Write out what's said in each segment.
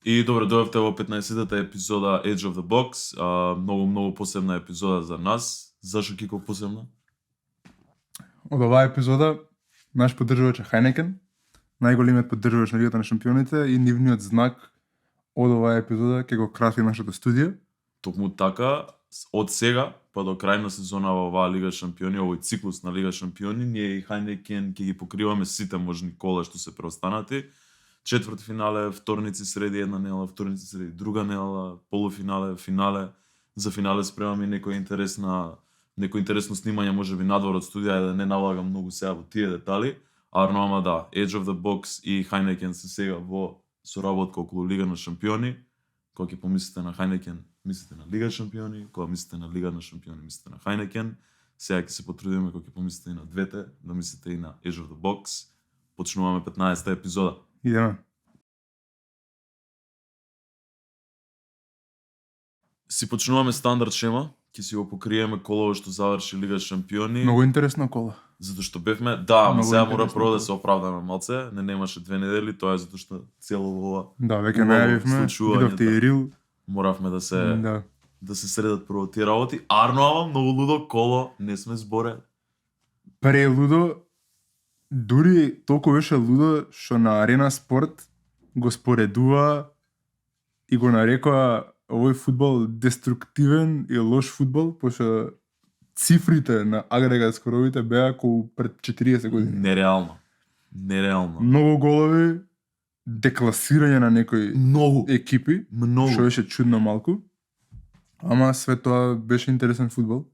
И добро дојавте во 15-та епизода Edge of the Box, многу посебна епизода за нас. Зашо Кико посебна? Од оваа епизода наш поддржувач е Heineken, најголемиот поддржувач на Лигата на шампионите и нивниот знак од оваа епизода ќе го краси нашето студио. Токму така, од сега па до крај на сезона во оваа Лига шампиони, овој циклус на Лига шампиони, ние и Heineken ќе ги покриваме сите можни кола што се преостанати. Четврти финале, вторници среди една недела, вторници среди друга недела, полуфинале, финале. За финале спремаме некој интересно снимање, можеби надвор од студија, да не навлагам многу сега во тие детали. Ама да, Edge of the Box и Heineken се сега во соработка околу Лига на шампиони. Кога ќе помислите на Heineken, мислите на Лига шампиони, кога мислите на Лига на шампиони, мислите на Heineken. Сега ќе се потрудиме кога ќе помислите и на двете, да мислите и на Edge of the Box. Почнуваме 15-та епизода. Идеме. Си почнуваме стандард шема, ќе си го покриеме колово што заврши Лига шампиони. Многу интересна кола. Затоа што бевме, ама Многу сега мора интересно прво да кола. се оправдаме малце, не немаше 2 недели, тоа е затоа што цело ова Да, веќе Убаво најавивме, случување, видовте и рил. моравме да се Да. да се средат прво тие работи. Ама многу лудо коло, не сме зборели. Прелудо, дури толку беше лудо што на Арена Спорт го споредува и го нарекоа овој фудбал деструктивен и лош фудбал, пошто цифрите на агрегат скоровите беа како пред 40 години. Нереално. Многу голови, декласирање на некои Многу. екипи, што беше чудно малку. Ама све тоа беше интересен фудбал.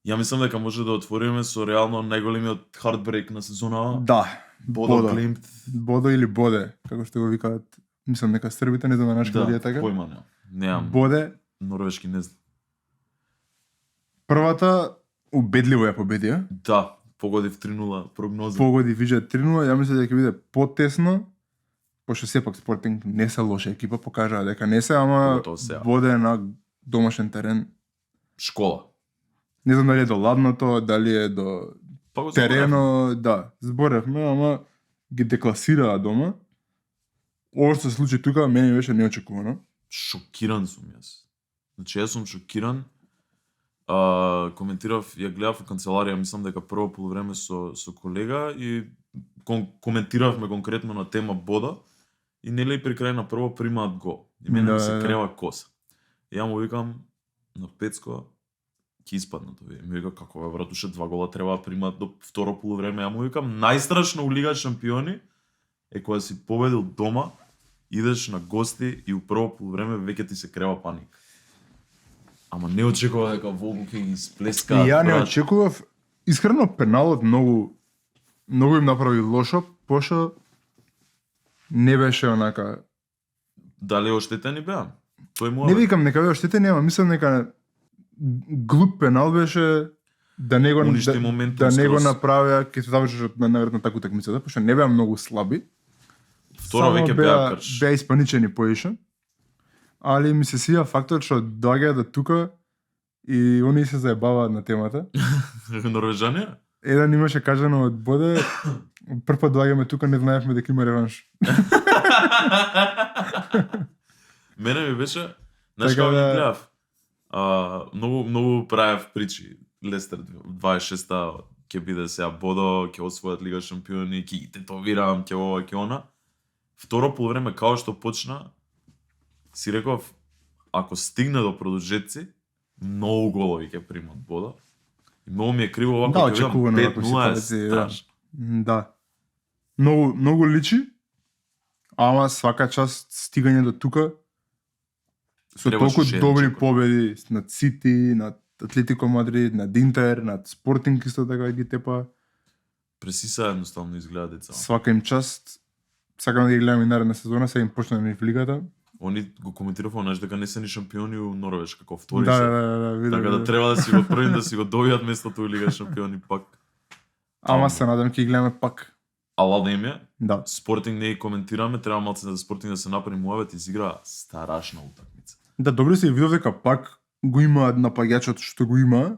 Ја мислам дека може да отвориме со реално најголемиот хардбрейк на сезонава. Да, Бодо Глимт. Бодо или Боде, како што го викаат. Мислам дека србите, не знам на нашки дали е така. Појма немам. Боде, Норвешки не знам. првата убедливо ја победија. Да, погодив 3-0 прогноза. Погоди виџа 3-0, ја мислам дека ќе биде потесно, пошто сепак Спортинг не се лоша екипа, покажаа дека не се, ама Поготово сега. Боде на домашен терен. Школа. Не знам дали е до ладното, дали е до Па го терено, да, зборевме, ама ги декласираа дома. Ова што се случи тука, мене беше неочекувано. Шокиран сум јас. Значи јас сум шокиран. Коментирав, ја гледав во канцеларија, мислам дека прво полувреме со колега и коментиравме конкретно на тема Бода и нели при крај на прво примаат гол. И мене ми се крева коса. И ја му викам на Пецко ќе испаднат овие. Ми вика како бе брат, уште 2 гола треба да примаат до второ полувреме. Ја му викам најстрашно у Лига шампиони е кога си победил дома, идеш на гости и у прво полувреме веќе ти се крева паника. Ама не очекував дека Волку ќе ги сплеска. И ја не очекував, искрено пеналот многу им направи лошо, пошто не беше онака. Дали оштетени беа? Тој му Не викам нека бе оштетен, ама мислам дека глуп пенал беше да не го уништи моментум да не го скроз. направија, ќе се заврши наверно таку такмицата, пошто не беа многу слаби. Второ веќе беа крш. Беа испаничени поише. Али ми се свија фактот што доаѓаат до тука и они се заебаваат на темата. Норвежани? Еден имаше кажано од Боде, прв пат доаѓаме тука, не знаевме дека има реванш. Мене ми беше, знаеш Така како ги да- гледав? Многу правев причи. Лестер 26-та ќе биде сега Бодо, ќе освојат Лига шампиони, ќе ги тетовирам, ќе ова, ќе она. Второ полувреме као што почна, си реков, ако стигне до продолжетци, многу голови ќе примат Бодо. И многу ми е криво овако, Да, ќе видам очекувано 5-0 ако е ситуација, да. страшно. Да. Многу личи, ама свака част стигање до тука со Требаше толку уште еден добри чекор. победи над Сити, над Атлетико Мадрид, над Интер, над Спортинг исто така ги тепа. Пресиса едноставно изгледа деца. Свака им част. Сакам да ги гледам и наредна сезона, сега им почнаме в лигата. Они го коментираваа знаеш дека не се ни шампиони у Норвешка, како втори Да, се. видам. Така да треба да си го првим да си го добијат местото у Лига шампиони пак. Ама се надам ќе ги гледаме пак. Ала да им е, Да. Спортинг не ги коментираме, треба малце за Спортинг да се направи муавет, изигра страшна утакмица. Да, добро се видов дека пак го има напаѓачот што го има.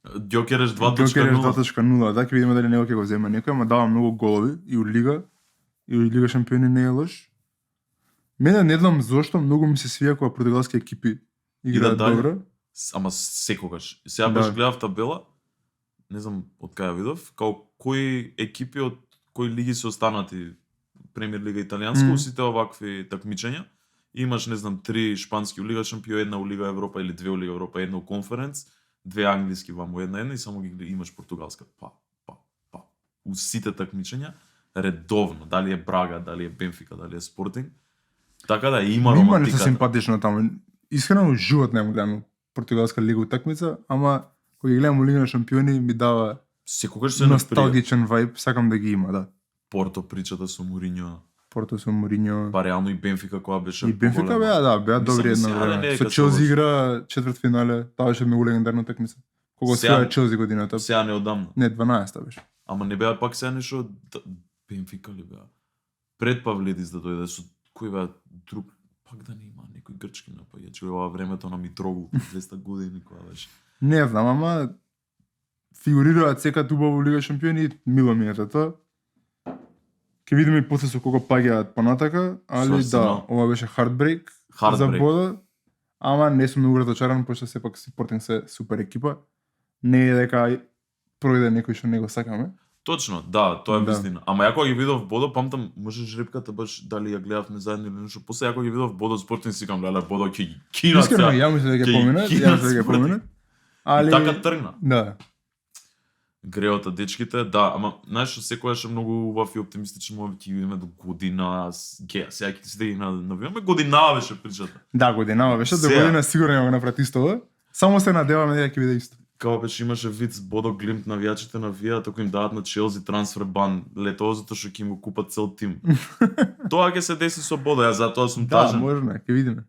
Ѓокереш 2.0. Ѓокереш 2.0, да, ќе видиме дали него ќе го земе некој, ама дава многу голови и у Лига шампиони не е лош. Мене не знам зошто многу ми се свија кога португалски екипи играат дале. добро. Ама секогаш. Сега Да. баш гледав табела, не знам од кај ја видов, као кои екипи од кои лиги се останати Премиер лига италијанска, сите овакви такмичења. Имаш, не знам, 3 шпански у Лига Шампион, 1 у Лига Европа или 2 у Лига Европа, 1 у Конференц, 2 англиски ваму една и само ги имаш португалска. Па. У сите такмичења редовно, дали е Брага, дали е Бенфика, дали е Спортинг. Така да има Има романтиката. нешто симпатично таму. Искрено живот не му гледам португалска лига утакмица, ама кога ги гледам у Лига на шампиони ми дава Секогаш се наприја. носталгичен вајб, сакам да ги има, да. Порто причата со Мориньо, Порто со Мориньо. па реално и Бенфика која беше И Бенфика поголема. беа добри Мислам, едно сега, време. не, Со кад се Челси лоши. игра четвртфинале, таа беше многу легендарна утакмица. Кога Сега- освоја Челси годината. Сега не одамна. Не, 12-та беше. Ама не беа пак сега нешто Бенфика ли беа? Пред Павлидис да дојде со кој беа друг пак да не има некој грчки напаѓач ова времето на Митрогу 200 години која беше. Не знам, ама фигурираат секад убаво во Лига шампиони, мило ми е тоа. Ке видиме и после со кого паѓаат понатака, Со али да, Арсенал. ова беше хардбрейк за Hardbreak. Бодо. Ама не сум многу разочаран, пошто сепак Спортинг се супер екипа. Не е дека пројде некој што не го сакаме. Точно, да, тоа е Да. вистина. Ама ја кога ги видов Бодо, памтам, може жребката баш дали ја гледавме заедно или нешто. После ја кога ги видов Бодо Спортинг си кам, леле, Бодо ќе ги кинат Искрено, сега. ја мислам да Ќе ќе поминат, ги ја мислам да ќе кинат поминат. И Али така тргна. да, Греота дечките, да, ама знаеш што секогаш е многу убав и оптимистичен момент ќе видиме до година. Сега ќе си да ги навиваме, годинава беше причата. да, годинава беше, до Сега. година сигурно ќе го направат исто. Само се надеваме дека ќе биде исто. Као беше имаше виц Бодо Глимт навијачите навијаат ако им дадат на Челси трансфер бан летово затоа што ќе им го купат цел тим. Тоа ќе се деси со Бодо, ја затоа сум Да, тажен. можно, ќе видиме.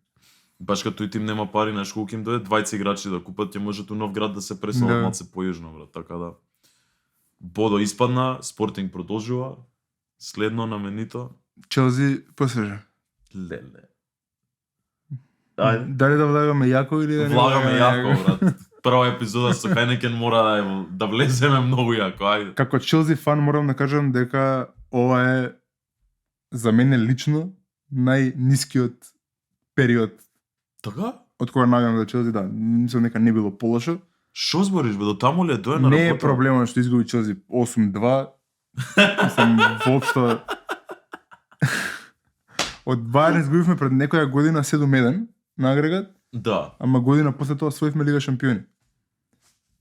Баш като тој тим нема пари, знаеш колку им дојде 20 играчи да купат, ќе може ту нов град да се преселат Да. малце појужно, брат, така да. Бодо испадна, Спортинг продолжува, следно наменито, Челси посрежа. леле. Ајде. Дали да влагаме јако или да не Влагаме јако, брат. Прва епизода со Хайнекен мора да влеземе многу јако, ајде. Како Челси фан морам да кажам дека ова е за мене лично најнискиот период Така? од кога навијам за Челси, да. Мислам дека не било полошо. Шо збориш, бе, до таму ли е дојна Не е работа? проблемот што изгуби Челси 8-2. Мислам, воопшто... Од Бајерн изгубивме пред некоја година 7-1 на агрегат, Да. ама година после тоа освоивме Лига шампиони.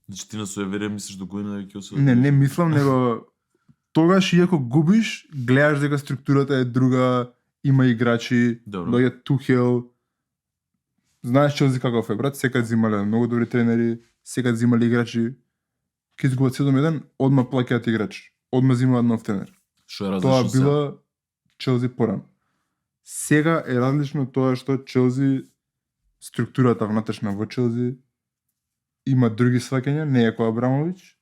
Значи ти на Суеверие мислиш до година дека ќе освои? Не мислам, него тогаш иако губиш, гледаш дека структурата е друга, има играчи, Добро. доаѓа Тухел. Знаеш Челси каков е, брат, секад земале многу добри тренери, секад земале играчи. Ке изгубат 7-1, одма плаќаат играч, одма земаат нов тренер. Што е Тоа различно сега? била Челси порано. Сега е различно тоа што Челси, структурата внатрешна во Челси, има други сваќања, не е кој Абрамович.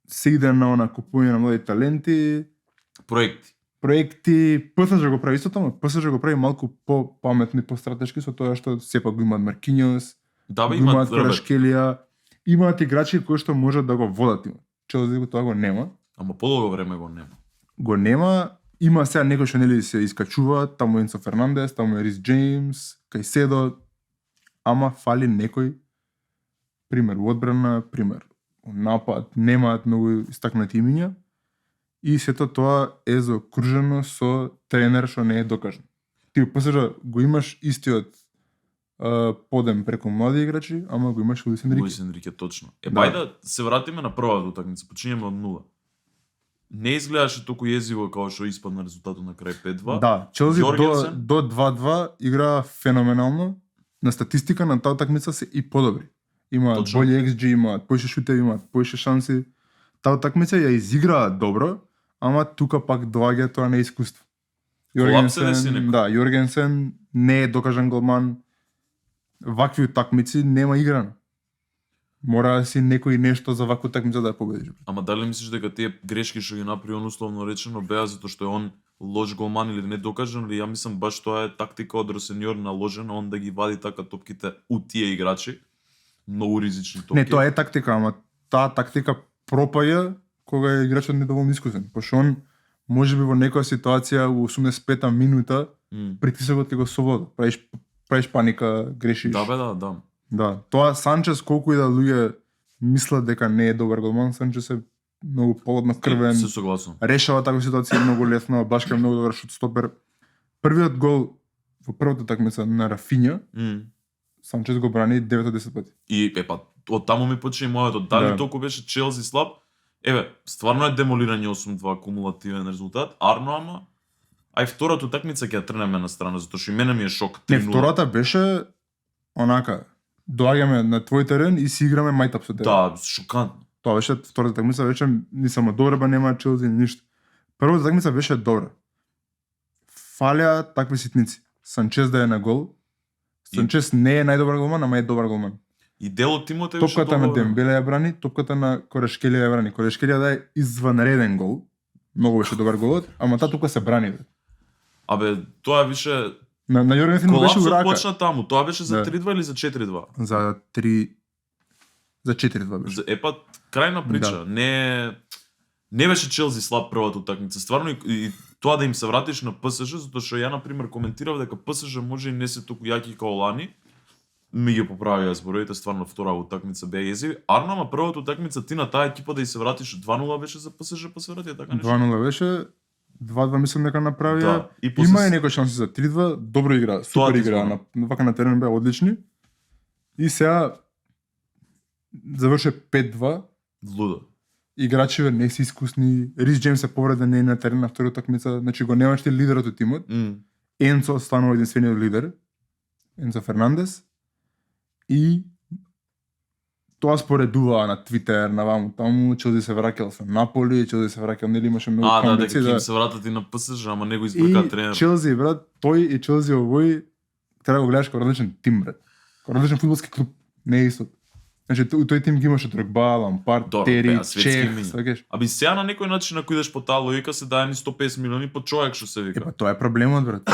Се иде на она купување на млади таленти, Проекти. проекти, ПСЖ го прави истото, но ПСЖ го прави малку по-паметно и по-стратешки со тоа што сепак го имаат Маркиньос, Да, бе, го имаат имаат ребет. Кварашкелија, имаат играчи кои што можат да го водат тимот. Челси го тоа го нема. Ама подолго време го нема. Го нема. Има сега некои што нели се искачуваат, таму е Енцо Фернандес, таму е Рис Джеймс, Кајседо, ама фали некој пример во одбрана, пример во напад, немаат многу истакнати имиња и сето тоа е заокружено со тренер што не е докажан. Ти во ПСЖ го имаш истиот подем преку млади играчи, ама го имаш Луис Енрике. Луис Енрике точно. Да. Бај да се вратиме на првата утакмица, почињеме од нула. Не изгледаше толку језиво како што испадна резултатот на крај 5-2. Да, Челси Јоргенсен? до 2-2 игра феноменално. На статистика на таа утакмица се и подобри. Имаат Точно. болji XG, имаат поише шутеви, имаат поише шанси. Таа утакмица ја изиграат добро, ама тука пак доаѓа тоа неискуство. Колапс е деси некој. да, Јоргенсен не е докажан голман. Вакви утакмици нема играно. Мора да си некој нешто за ваква утакмица да ја победиш. Ама дали мислиш дека тие грешки што ги направи он условно речено беа затоа што е он лош голман или не докажан, или ја мислам баш тоа е тактика од Росеньор наложена он да ги вади така топките у тие играчи. Многу ризични топки. Не, тоа е тактика, ама таа тактика пропаја кога е играчот недоволно искусен. Пошто он можеби во некоја ситуација во 85-та минута притисокот ќе го совлада. Правиш паника, грешиш. Да бе, да. Да, тоа Санчес колку и да луѓе мислат дека не е добар голман, Санчес е многу поладнокрвен. Се согласувам. Решава таква ситуација многу лесно, башка е многу добар шутстопер. Првиот гол во првата такмица на Рафиња, Санчес го брани 9 од 10 пати. И од таму ми почне мојот, дали толку беше Челси слаб? Стварно е демолирање 8-2 кумулативен резултат, арно ама. Ај втората такмица ќе ја трнеме на страна, затоа што и мене ми е шок 3-0. Не, втората беше онака, доаѓаме на твој терен и си играме мајтап со тебе. Да, шокантно. Тоа беше втората такмица, вече ни само добра, ба нема Челси ни ништо. Првата такмица беше добра. Фалеа такви ситници. Санчес да е на гол. Санчес не е најдобар голман, ама е добар голман. И дел од тимот е беше топката на Дембеле ја брани, топката на Корешкелија ја брани. Корешкелија да е изванреден гол. Многу беше добар голот, ама таа топка се брани. Тоа више на Јорген Фин беше урака. Почна таму. Тоа беше за 3-2 или за 4-2? За 4-2 беше. Крајна прича. Не беше Челси слаб првата утакмица. Стварно и тоа да им се вратиш на ПСЖ, затоа што ја на пример коментирав дека ПСЖ може и не се толку јаки како лани. Ми ги поправија зборовите, стварно втората утакмица беа језиви. Арно, ама првата утакмица ти на таа екипа да и се вратиш 2-0 беше за ПСЖ, па се врати така нешто. 2-0 беше, 2-2 мислам дека направија. Да, има и некои шанси за 3-2, добро игра, супер игра, вака на терен беа одлични. И сега заврше 5-2. Лудо. Играчиве не се искусни, Рис Джеймс се повреда не е на терен на втората утакмица, значи го немаш ти лидерот од тимот. Енцо станува единствениот лидер. Енцо Фернандес. И тоа споредува на Твитер, на ваму таму, Челси се враќал со Наполи, Челси се враќал, нели имаше многу камбици. Дека се вратат и на ПСЖ, ама него избрка тренер. И Челси, брат, тој и Челси овој треба да го гледаш како различен тим, брат. Како различен фудбалски клуб, не е исто. Значи тој тим ги имаше Дрогба, Лампард, Тери, Чех, сакаш. Сега на некој начин ако идеш по таа логика се дае ни 150 милиони по човек што се вика. Тоа е проблемот, брат.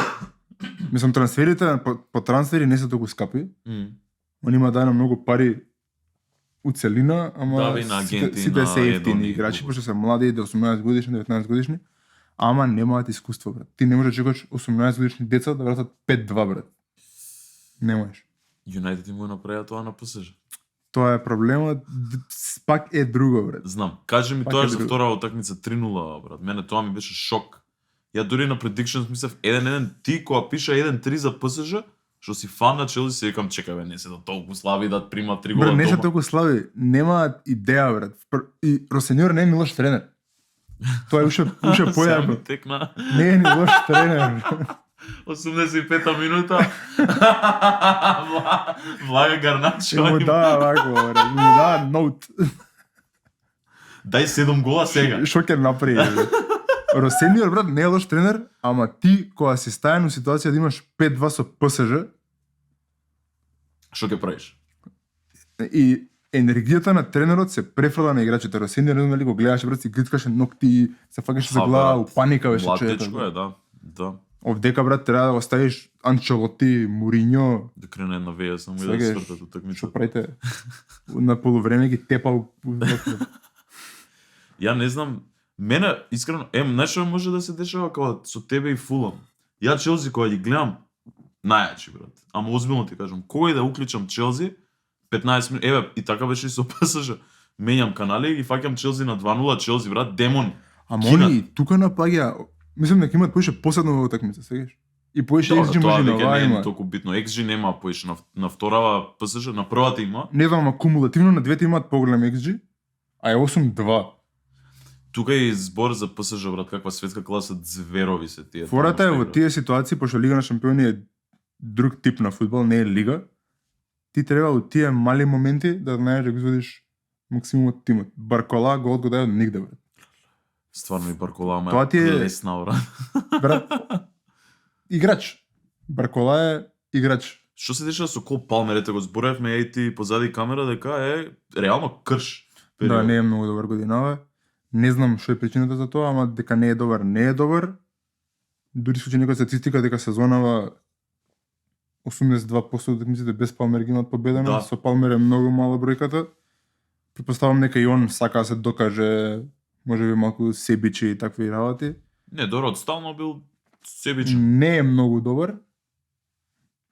Мислам трансферите по трансфери не се толку скапи. Они има дајно многу пари у целина, ама сите се ефтини играчи, пошто се млади, 18 годишни, 19 годишни, ама немаат искуство, брат. Ти не можеш да чекаш 18 годишни деца да вратат 5-2, брат. Не можеш. Юнайтед им го направија тоа на ПСЖ. Тоа е проблемот, пак е друго, брат. Знам. Кажи ми тоа за втора утакмица 3-0, брат. Мене тоа ми беше шок. Ја дури на predictions мислев 1-1, ти кога пише 1-3 за ПСЖ, што си фан на Челси, се викам чекај бе, не се да толку слаби да прима 3 гола. Брат, не се толку слаби, немаат идеја, брат. И Росеньор не е ни лош тренер. Тоа е уше појако. Не е ни лош тренер. 85-та минута. Влага Гарначо. Му даа вако, брат. Му даа ноут. Дај 7 гола сега. Шо ќе направи? Росеньор, брат, не е лош тренер, ама ти кога си стаен у ситуација да имаш 5-2 со ПСЖ, што ќе правиш? И енергијата на тренерот се префрла на играчите. Росеньор, не знам дали го гледаше, брат, си глиткаше ногти, се факаше за глава, у паника беше човекот. Младечко е, да. Овдека, брат, треба да го ставиш Анчелоти, Муриньо. Да крене една веја само и да се свртат утакмицата. Што правите? На полувреме ги тепал. Ја не знам, мене искрено, нешто може да се дешава како со тебе и Фулам. Ја Челси кога ги гледам најачи, брат. Ама озбилно ти кажам, кога и да уклучам Челси 15 минути, и така беше и со ПСЖ. Менјам канали и фаќам Челси на 2-0, Челси, брат, демони. Ама они тука напаѓа, мислам дека имаат поише посебно во утакмица, сегаш. И поише XG може на ова има. Не е толку битно. XG нема поише на вторава ПСЖ, на првата има. Не знам, ама кумулативно на двете имаат поголем XG, а е 8-2. Тука е збор за ПСЖ, брат, каква светска класа зверови се тие. Фората е во тие ситуации, пошто Лига на шампиони е друг тип на фудбал, не е лига. Ти треба од тие мали моменти да знаеш да го извадиш максимум од тимот. Баркола гол го даде од нигде, брат. Стварно и Баркола, ама тоа ти е лесна, брат. Брат, играч. Баркола е играч. Што се дешава со Кол Палмер? Ете го зборевме и ти позади камера дека е реално крш. Да, не е многу добар годинава. Не знам што е причината за тоа, ама дека не е добар, не е добар. Дури случај некоја статистика дека сезонава 82% од тимците без Палмер ги имаат победено, да. Со Палмер е многу мала бројката. Претпоставам дека и он сака да се докаже, можеби малку себичи и такви работи. Не, Дорот стално бил себичен. Не е многу добар.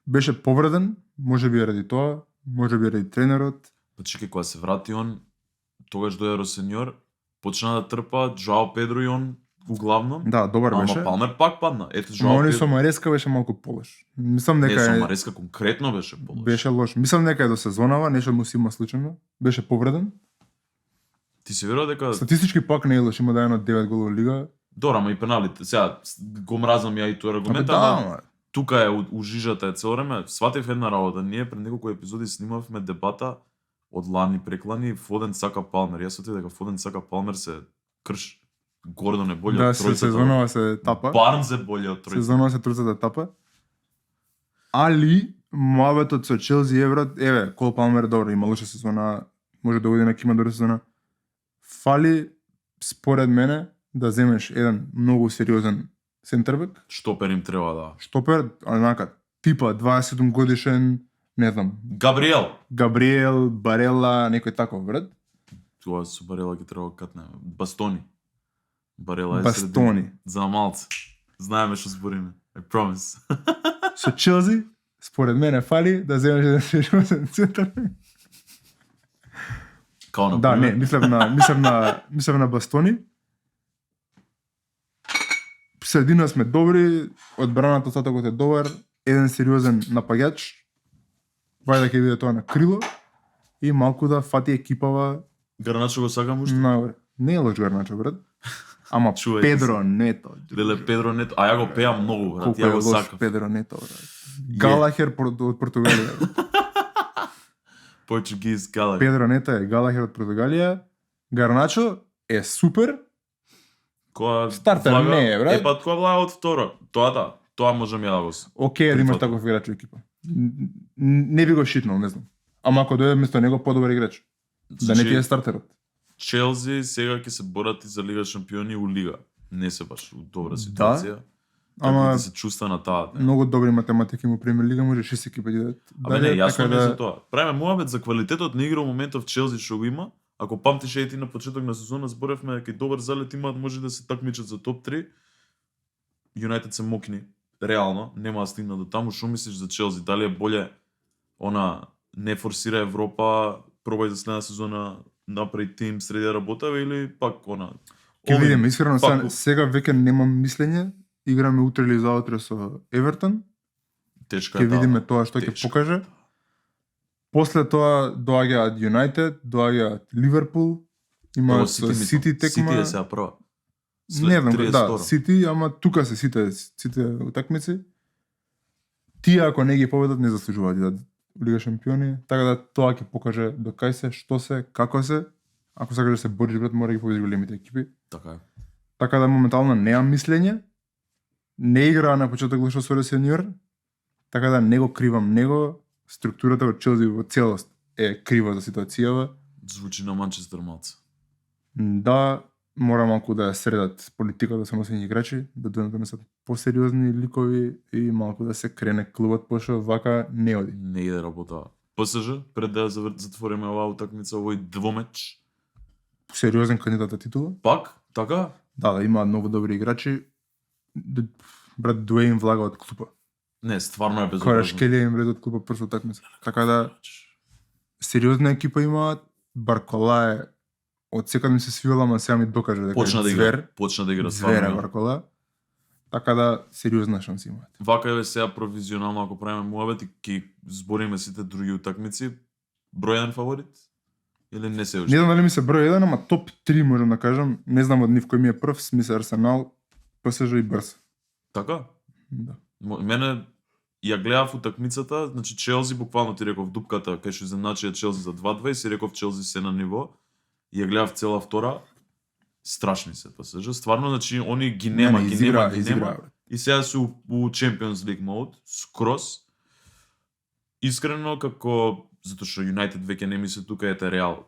Беше повреден, можеби ради тоа, можеби ради тренерот. Па чекај, кога се врати он, тогаш дојде Росеньор, почна да трпа Жоао Педро и он углавном. Да, добар беше. Ама Палмер пак падна. Ето Но Жоао они Педро. со Мареска беше малку полош. Мислам Не, дека со е Мареска конкретно беше полош. беше лош. Мислам дека е до сезонава, нешто му си има случајно. Беше повреден. Ти се верува дека Статистички пак не е лош, има дајано 9 голови лига. Добра, ама и пеналите. Сега го мразам ја и тој аргумент, Да, ама ама. тука е у жижата е цело време. Сватив една работа. Ние пред неколку епизоди снимавме дебата од лани преклани Фоден сака Палмер. Јас сетив дека Фоден сака Палмер се крш. Гордон е боле Да, од се тројцата. сезонова се тапа. Барнс е боле од тројцата. Сезонова се тројцата тапа. Али муабетот со Челси и Евра, еве, Кол Палмер добро, има лоша сезона, може да година ќе има добра сезона. Фали според мене да земеш еден многу сериозен центарбек, Штопер им треба да. штопер, онака типа 27 годишен, не знам, Габриел. Габриел, Барела, некој таков брат. Тоа со Барела ќе треба катне. Бастони. Барела е Бастони. средин. За малце. Знаеме што збориме. I promise. Со Челси, според мене фали да земеш еден сериозен центарбек. Као на Да, не, мислев на Бастони. Средина сме добри, одбраната остатокот е добар, еден сериозен напаѓач. Вајде ќе биде тоа на крило и малку да фати екипава Гарначо го сакам уште. нагоре. Не е лош Гарначо, брат. Ама Чувајте Педро Нето. Леле Педро Нето, а ја го пеам многу, брат. Колку Ја е го лош сакам. Педро Нето, брат. Галахер од Португалија. Portuguese Gallagher. Педро Нето е Галахер од Португалија. Гарначо е супер. Која Стартер влага- не е, брат. Па која влага од второ. Тоа да. Тоа можам ја да го. Океј да имаш Прифатам. таков играч во екипа. Не би го шитнал, не знам. Ама ако дојде место него подобар играч, да не ти е стартерот. Челси сега ќе се борат и за Лига шампиони у Лига. Не се баш у добра ситуација. Ама Ама се чувства на таа. Не. многу добри математики му премиер лига, може 6 екипи да Абе не, јасно ми е за тоа. Правиме муабет за квалитетот на игра во моментов Челси што го има. Ако памтиш ети на почеток на сезона зборевме дека и добар залет имаат, може да се такмичат за топ 3. Юнайтед се мокни, реално, нема да стигна до таму. Што мислиш за Челси? Дали е боле она не форсира Европа, пробај за следна сезона направи тим среди да работава или пак она? Ќе Овим, видиме, искрено пак, сега веќе немам мислење. Играме утре или заутре со Евертон. тешка Ќе е таа. видиме тоа што ќе Тешко. покаже. После тоа доаѓаат Юнайтед, доаѓаат Ливерпул, Прво имаат Сити со мислам. Сити текма. Сити е сега прва. Не знам, да, 32. Сити, ама тука се сите утакмици. Тие ако не ги победат не заслужуваат да Лига шампиони, така да тоа ќе покаже до кај се, што се, како се. Ако сакаш да се бориш, брат, мора да ги победиш големите екипи. Така е. Така да моментално немам мислење. Не играа на почеток лошо со Ресениор, така да не го кривам него. Структурата од Челси во целост е крива за ситуацијава. Звучи на Манчестер малце. Да, мора малку да ја средат политиката со носени играчи, да донесат посериозни ликови и малку да се крене клубот, пошто вака не оди. Не иде работа. ПСЖ, пред да затвориме оваа утакмица, овој двомеч. Сериозен кандидат за титула. Пак, така? Да, има многу добри играчи. Брат Дуейн влага од клупа. Не, стварно е безобразно. Кварашкелија им влезе од клупа прв утакмица. Така да сериозна екипа имаат. Баркола е од секад ми се свивала, ама сега ми докаже дека Почна е да звер. игра. Почна да игра Звер е стварно. Баркола. Така да сериозна шанса имаат. Вака е сега провизионално, ако правиме муабет и ќе збориме сите други утакмици, број 1 фаворит? Или не се Не уште? знам дали ми се број 1, ама топ 3 можам да кажам. Не знам од нив кој ми е прв, смисла Арсенал, ПСЖ и Барса. Така? Да. Мене ја гледав утакмицата, значи Челси буквално ти реков дупката кај што изначија Челси за 2-2 и си реков Челси се на ниво. И ја гледав цела втора. Страшни се ПСЖ. Стварно, значи они ги нема, ги нема, ги нема. И сега се у Champions League mode, скрос. Искрено, како, затоа што Юнайтед веќе не мисли тука ете Реал,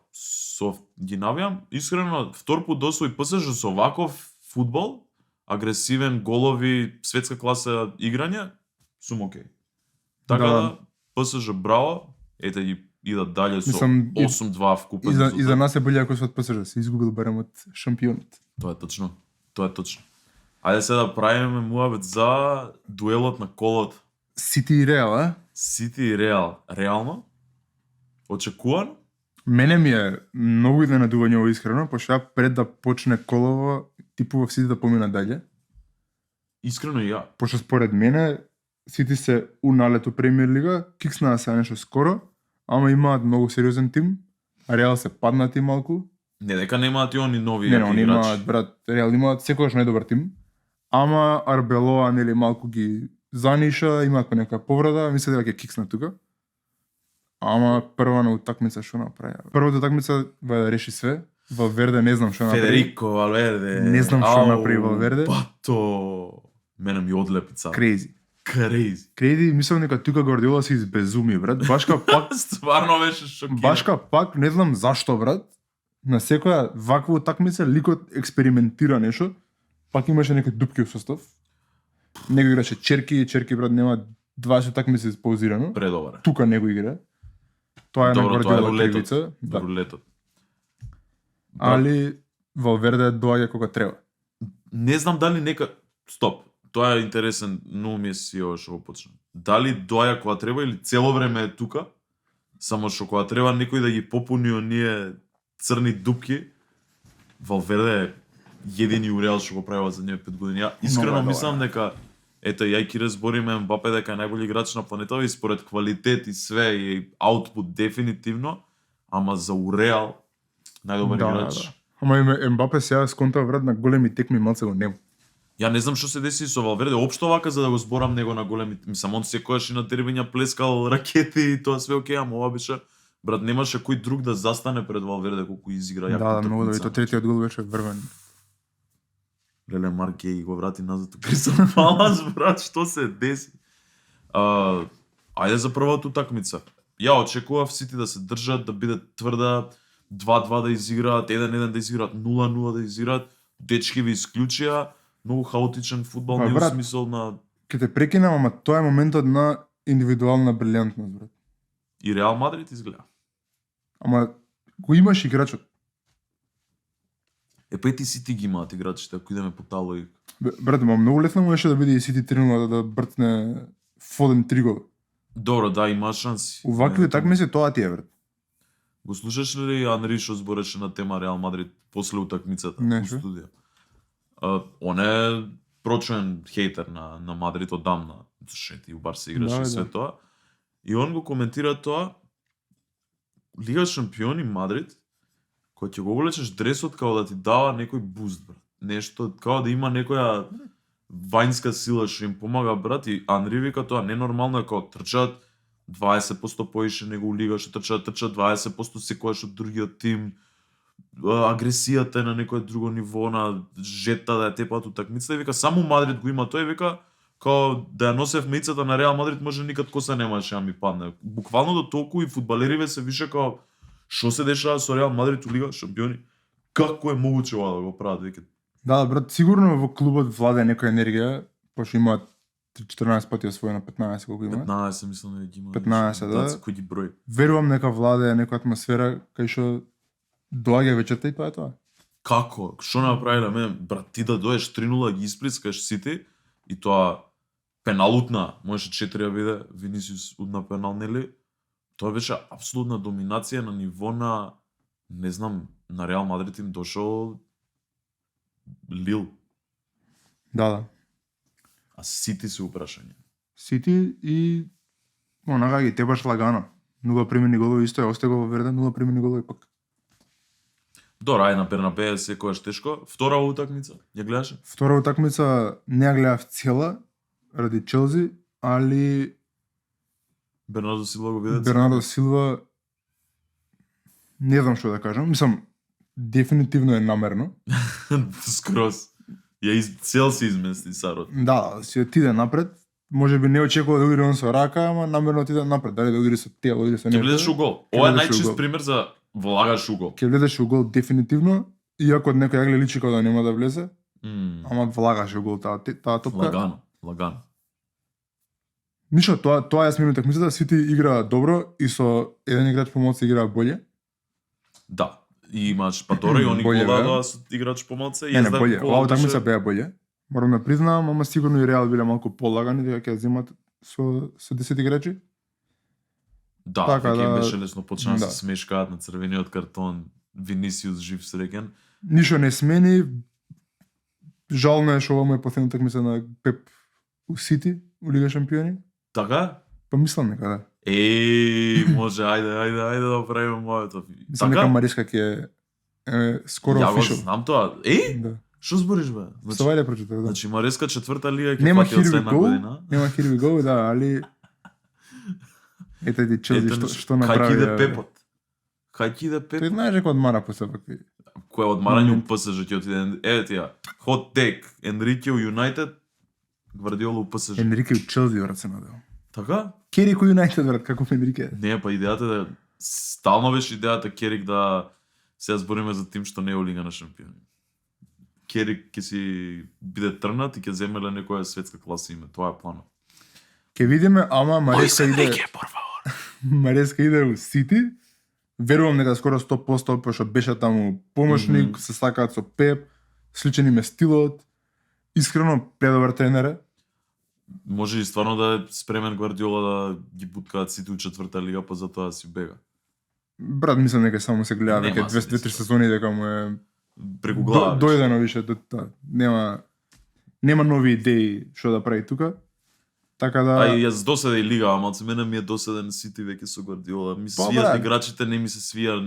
ги навијам, искрено, втор пут досвои ПСЖ со ваков фудбал, агресивен, голови, светска класа играње, сум окей. Така Да. да, ПСЖ браво, ете ги идат дале со Мислам, 8-2 вкупен И за резултат. нас е боле ако се од ПСЖ, се изгубил барем од шампионот. Тоа е точно. Тоа е точно. Ајде сега да правиме муабет за дуелот на колот. Сити и Реал, а? Сити и Реал. Реално? Очекувано? Мене ми е многу изненадување ово искрено, пошто ја пред да почне колово, типував Сити да помина дале. Искрено и ја. Пошто според мене Сити се уналето премиер лига, кикснаа се нешто скоро, ама имаат многу сериозен тим, а Реал се паднати малку. Не дека немаат и они нови Не, јаки они играчи. имаат, брат, Реал имаат секогаш најдобар тим, ама Арбелоа, нели, малку ги заниша, имаат по некоја повреда, мисле дека ќе кикснат тука. Ама прва на утакмица што направи? Првата утакмица да реши све. Валверде не знам што направи. Федерико Валверде. Не знам што направи Валверде. Бато. Мене ми одлепи цар. Крейзи. Crazy. Мислам дека тука Гвардиола се избезуми, брат. Башка пак, Стварно беше шокиран. башка пак, не знам зашто, брат. На секоја ваква утакмица ликот експериментира нешто. Пак имаше некои дупки во состав. Него играше Черки, брат, нема 20 утакмици испаузирано. Предобар. Тука него игра. Тоа е на Добро, тоа е Гвардиола рулетот. кривица. Да. Рулетот. Али Валверде доаѓа кога треба. Не знам дали нека... Стоп. Тоа е интересен, но ми е си ова што го почна. Дали доаѓа кога треба или цело време е тука, само што кога треба некој да ги попуни оние црни дупки, Валверде е едини Реал што го правила за ние 5 години. Ја искрено Много е мислам дека ето ја и Кире збориме Мбапе дека е најголи играч на планетава и според квалитет и све и аутпут дефинитивно, ама за Реал најдобар играч. Ама Мбапе сега сконта врат на големи текми малце го нема. Ја не знам што се деси со Валверде, општо вака за да го зборам него на големи, мислам он секогаш и на дербиња плескал ракети и тоа све окей, ама ова беше брат немаше кој друг да застане пред Валверде колку изигра јако. Да, многу да, и то третиот гол беше врвен. Леле Маркеј го врати назад у Кристал Палас, брат, што се деси? Ајде за првата утакмица. Ја очекував Сити да се држат, да биде тврда, 2-2 да изиграат, 1-1 да изиграат, 0-0 да изиграат, дечки ви исклучија, многу хаотичен фудбал, не брат, смисол на... Ке те прекинам, ама тоа е моментот на индивидуална брилјантност, брат. И Реал Мадрид изгледа. Ама го имаш играчот. Пети Сити ги имаат играчите, ако идеме по таа логика. Брат, ма многу лесно можеше да биде и Сити 3-0 да бртне Фоден 3 гол. Добро, да, има шанси. Увакви такмици тоа ти е, брат. Го слушаш ли Анри што збореше на тема Реал Мадрид после утакмицата Не, во шо? студија? Он е прочуен хейтер на Мадрид одамна, шети у Барса играше Да, и све да. тоа. И он го коментира тоа, Лига шампиони Мадрид, кога ќе го облечеш дресот као да ти дава некој буст, брат. Нешто, као да има некоја вајнска сила што им помага, брат, и Анри вика тоа ненормално е као трчаат 20% поише него у Лига, што трчаат 20% секојаш од другиот тим, агресијата е на некое друго ниво, на жета да ја тепаат утакмицата, и вика само Мадрид го има тоа, и вика као да ја носев мејцата на Реал Мадрид може никад коса немаше да ми падне. Буквално до толку и фудбалериве се више као што се дешава со Реал Мадрид у Лига шампиони. Како е могуче ова да го прават, вика. Да, брат, сигурно во клубот владе некоја енергија, пошто имаат 14 пати освоено 15 колку има. 15 мислам дека ги има. 15, да. Кој ги брои. Верувам нека владе некоја атмосфера кај што доаѓа вечерта и тоа е тоа. Како? Што направиле мене? Брат, ти да доеш 3-0 ги исприскаш Сити и тоа пеналутна, можеше 4 да биде, Винисиус удна пенал, нели? Тоа беше апсолутна доминација на ниво на, не знам, на Реал Мадрид им дошол Лил, Да. а Сити се упрашање. Сити и онака ги тебаш лагано. 0 примени голови исто е, осте го во Верде, 0 примени голови пак. Добро, ај на Бернабеј секогаш тешко. Втора утакмица, ја гледаше? Втора утакмица не ја гледав цела ради Челси, али Бернардо Силва го виде? Бернардо Силва не знам што да кажам. Мислам, дефинитивно е намерно. Скроз. Цел се измести Сарот. Да, си отиде напред. Може би не очекува да удири он со рака, ама намерно отиде напред. Дали да удири со тело, удири со Ќе некој. влезеш у гол. Ќе Ова е влезеш у најчист гол. пример за влагаш у гол. Ќе влезеш у гол дефинитивно, иако од некој јагле личи како да нема да влезе, ама влагаш у гол таа топка. Лагано. Ништо, тоа ја смени такмицата, Сити игра добро и со еден играч помалку игра боле. Да. И имаш Патора и они Боле, го бе. дадоа со играч помалце и Не, јас да боле. гол Оваа беше- такмица беа боле. Морам да признавам, ама сигурно и Реал биле малку полагани дека ќе ја земат со 10 играчи. Да, Така веќе им да- беше лесно, почна да да. се смешкаат на црвениот картон, Винисиус жив среќен. Ништо не смени. Жално е што ова му е последната такмица на Пеп у Сити, у Лига шампиони. Така? Па мислам нека да. Може, ајде да правиме моето. Мислам нека Мареска ќе е скоро Ја го official. знам тоа. Да. Што збориш бе? Со вајде прочитав, да. Значи Мареска четврта лига ќе Нема фати од here we следна go, година. нема here we go, да, али ете ти Челси Ето, што направи. Кај иде да. Пепот. Кај иде Тој Пепот. знаеш дека одмара после вакви. Кој одмарање у ПСЖ ќе отиде. Еве ти ја. Hot take. Енрике у Юнајтед, Гвардиола у ПСЖ. Енрике у Челси брат се надевам. Така? Керик у Юнајтед брат, како Енрике. Не, па идејата е да стално беше идејата Керик да се збориме за тим што не е у Лига на шампиони. Керик ќе си биде трнат и ќе земеле некоја светска класа име. Тоа е планот. Ке видиме, ама Мареска иде. por favor. Мареска иде у Сити. Верувам дека скоро 100% пошто беше таму помошник, се сакаат со Пеп, сличен им е стилот. Искрено предобар тренер е. Може и стварно да е спремен Гвардиола да ги буткаат сите у четврта лига, па затоа да си бега. Брат, мислам дека само се гледа Нема веќе смисла. 2-3 сезони дека му е Преку глава. дојдено више до тоа. Нема нови идеи што да прави тука. Така да А и јас доседа и лига, ама за мене ми е доседен Сити веќе со Гвардиола. Ми Па, свијат брат. играчите, не ми се свија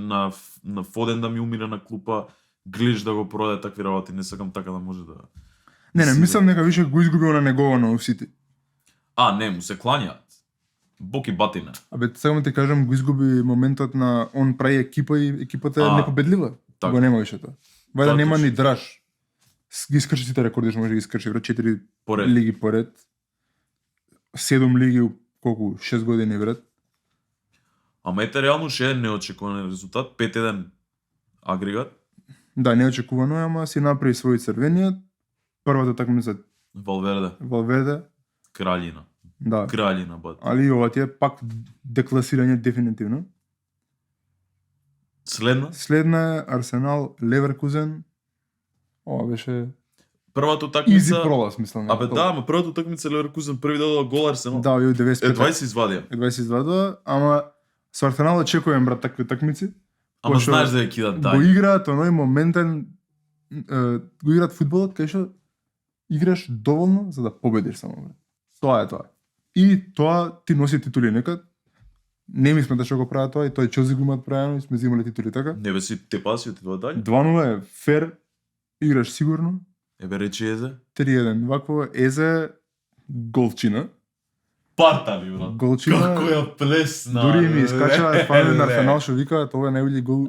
на Фоден да ми умире на клупа, Глиш да го продаде, такви работи, не сакам така да може да. не, си- мислам дека више го изгубил на негово на Сити. Не, му се клањаат. Бок и батина. Абе, сега ти кажам, го изгуби моментот на он прави екипа и екипата е непобедлива. така. Го нема више тоа. Вајда Тоа нема точно. ни драж. Ги искрши сите рекорди што може да ги искрши, брат, 4 Поред. лиги поред. 7 лиги у колку 6 години, брат. Ама ете реално ше е неочекуван резултат, 5-1 агрегат. Да, неочекувано е, ама си направи свој црвениот. Првата такмица Валверде, Краљина. да. Краљина, бат. Али ова ти е пак декласирање дефинитивно. Следна, Следна е Арсенал Леверкузен. Ова беше првата easy утакмица. пролаз, мислам. Абе да, ама првата утакмица Леверкузен први додал гол Арсенал. Да, ја 95. Едва се извадија. Едва се извадува, ама со Арсенал очекувам брат такви утакмици. Ама Пошто знаеш да ја кидат Го дај. играат оној моментен го играат фудбалот кај што играш доволно за да победиш само брат. Тоа е тоа. И тоа ти носи титули некад. Не ми сметаш што го прават тоа и тој Челси го имаат правено и сме земале титули така. Не бе си те паси отидува дај. 2-0 е фер, играш сигурно. Ебе речи Езе. 3-1. Вакво Езе голчина. Парта ли брат. Голчина. Како ја плесна. Дури ми бе. искача фанови на Арсенал што викаат ова е најbolji гол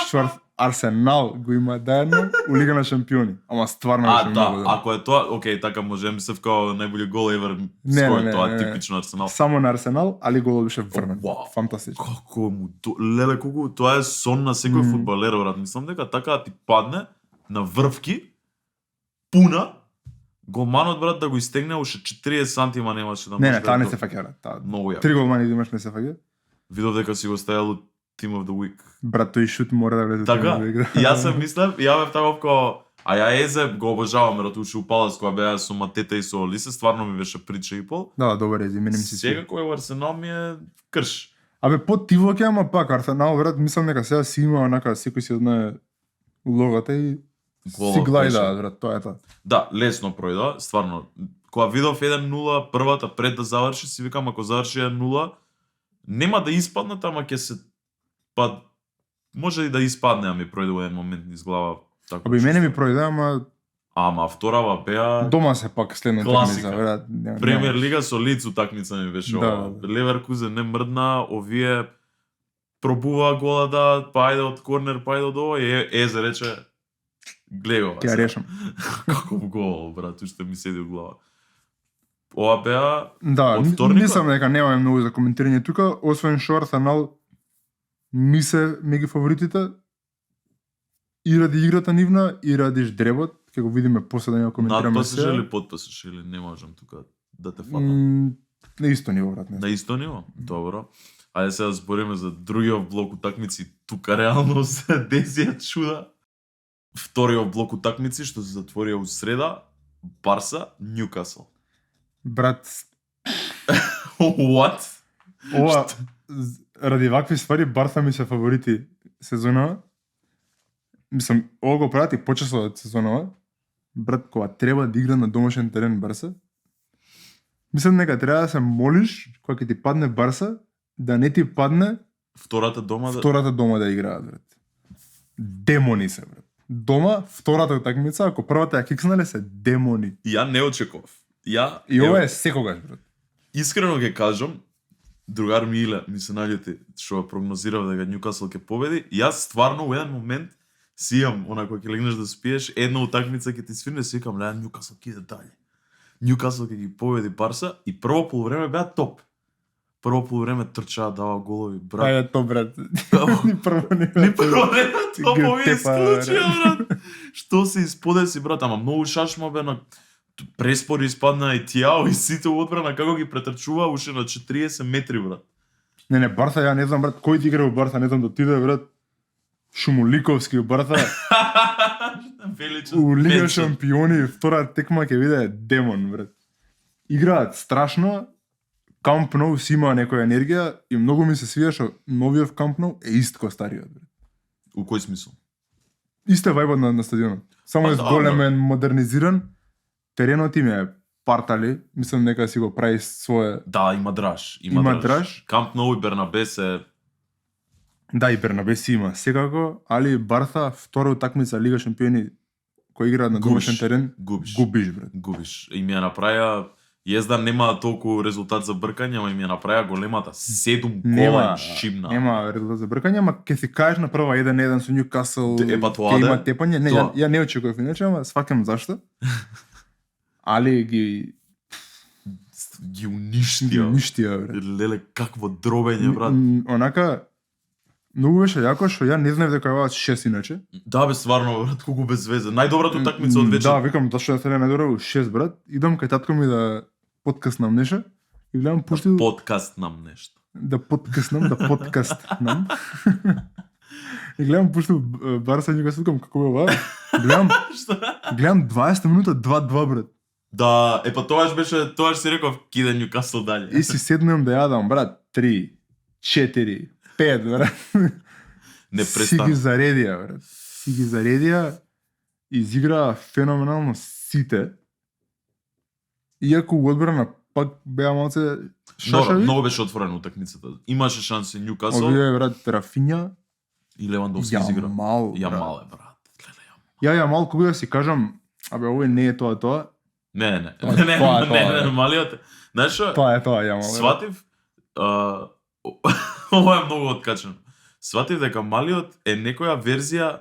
што Арсенал го има дајно у Лига на шампиони. Ама стварно беше Да, многу добро. ако е тоа, окей, така можем се вкао најбољи гол евер Не, ској не, тоа не, не. типично Арсенал. Само на Арсенал, али голот беше врнат. Вау. Фантастично. Како му леле колку тоа е сон на секој Мм. фудбалер брат. Мислам дека така да ти падне на врвки пуна голманот брат да го истегне уште 40 сантима немаше да Не, може не, таа не да- се фаќа, брат. Таа Многу ја. 3 голмани да имаш не се фаќа. Видов дека си го ставил Team of the Week. Брат, тој шут мора да влезе Така? да игра. И јас се мислев, ја бев таков као, а ја Езе го обожавам, брат, уште у Палас кога беа со Матета и со Олисе, стварно ми беше прича и пол. Да, добар ези, мене ми се Сега свија. кој е во Арсенал ми е крш. Абе, под тивоќе, ама пак Арсенал, брат, мислам дека сега си има онака, секој си знае улогата и Голот си беше. глајда, брат, тоа е тоа. Да, лесно пројда, стварно. Кога видов 1-0 првата пред да заврши, си викам ако заврши 1-0, нема да испаднат, ама ќе се може и да испадне, а ми пројде во еден момент низ глава. Така Абе, мене ми пројде, ама Ама вторава беа дома се пак следната Класика. такмица, брат. нема- Премиер нема. лига со лиц утакмица ми беше Да, ова. да. Леверкузен не мрдна, овие пробува гола да, па ајде од корнер, па ајде од ова и Езе рече гледа ова. Ќе ја сега. решам. Каков гол, брат, уште ми седи у глава. Ова беа Да, Од вторникот? мислам дека немаме многу за коментирање тука, освен што Арсенал ми се меѓу фаворитите и ради играта нивна и ради ждребот, ќе го видиме после да ја коментираме надпасиш се. или подпасиш или не можам тука да те фатам. На исто ниво, брат. Не. На исто ниво? Добро. Ајде сега да збориме за другиот блок утакмици. Тука реално се десија чуда. Вториот блок утакмици што се затворија у среда, Барса, Ньюкасл. Брат, What? ова ради вакви ствари Барса ми се фаворити сезонава. Мислам, ова го прават и почесо од сезонава. Брат, кога треба да игра на домашен терен Барса, мислам дека треба да се молиш кога ќе ти падне Барса, да не ти падне Втората дома втората дома да играат, брат. Демони се, брат. Дома, втората утакмица, ако првата ја кикснале, се демони. Ја не очекував. И ова е секогаш, брат. Искрено ќе кажам, другар Миле ми се наѓоти што прогнозирав дека Ньюкасл ќе победи. Јас стварно во еден момент си имам, онако ќе легнеш да спиеш, една утакмица ќе ти свирне, си викам, леа Ньюкасл ќе иде дале. Ньюкасл ќе ги победи Барса и прво полувреме беа топ. Прво полувреме трчаа, дава голови, брат. Ајде то, брат. Ни прво не. Ни прво не топови Тепа, исклучија, брат. Што се исподеси, брат, ама многу шашма бе на преспори испадна и Тиао и сите во одбрана како ги претрчува уште на 40 метри, брат. Не, Барса, ја не знам, брат, кој ти игра во Барса, не знам да отиде, брат. Шумоликовски во Барса. Величен. У Лига Пенчен. шампиони, втора текма ќе биде демон, брат. Играат страшно, Камп Nou си има некоја енергија и многу ми се свија што новиот Камп Nou е ист кој стариот, брат. У кој смисол? Исто е вајбот на стадионот. Само е да, зголемен, модернизиран. Теренот им е партали, мислам дека си го прави свое. Да, има драж. Има драж. Камп Nou и Бернабе се... Да, и Бернабе си има секако, али Барса втора утакмица Лига шампиони кој играат на домашен терен, губиш, брат. Губиш. И ми ја направија Језда нема толку резултат за бркање, ама им ја направија големата 7 гола им шибна. Нема резултат за бркање, ама ќе си кажеш на прва 1-1 со Ньюкасл, тоа ќе да. има тепање. Не, Тоа. ја не очекував иначе, ама сваќам зашто. Али ги Уништија. уништија, брат. Леле, какво дробење, брат. Онака многу беше јако што ја не знаев дека е 6 иначе. Да, бе, стварно, брат, колку без везе. Најдобрата утакмица од вечер. Да, викам, зашто да се најдобро 6, брат. Идам кај татко ми да подкаснам нешто и гледам пуштил Подкаст нам нешто. да подкастнам. И гледам пуштил Барса и Ньюкасл, викам како бе ова. Гледам 20 минута 2-2, брат. Да, па тоаш си реков киде Ньюкасл дале. И си седнем да јадам, брат, 3, 4, 5, брат. Не Си престана. ги заредија, брат. Си ги заредија, изиграа феноменално сите. Иако у одбрана пак беа малце шашави. Многу беше отворена утакмицата. Имаше шанси Ньюкасл Овие, брат, Рафиња, и Левандовски изигра. Јамал, Јамал е, брат. Гледај, Јамал, кога да си кажам, абе, овој не е тоа. Не. Тоа е. Малиот. Знаеш што? Тоа е Јамал. Сватив, ова е многу откачено. Сватив дека малиот е некоја верзија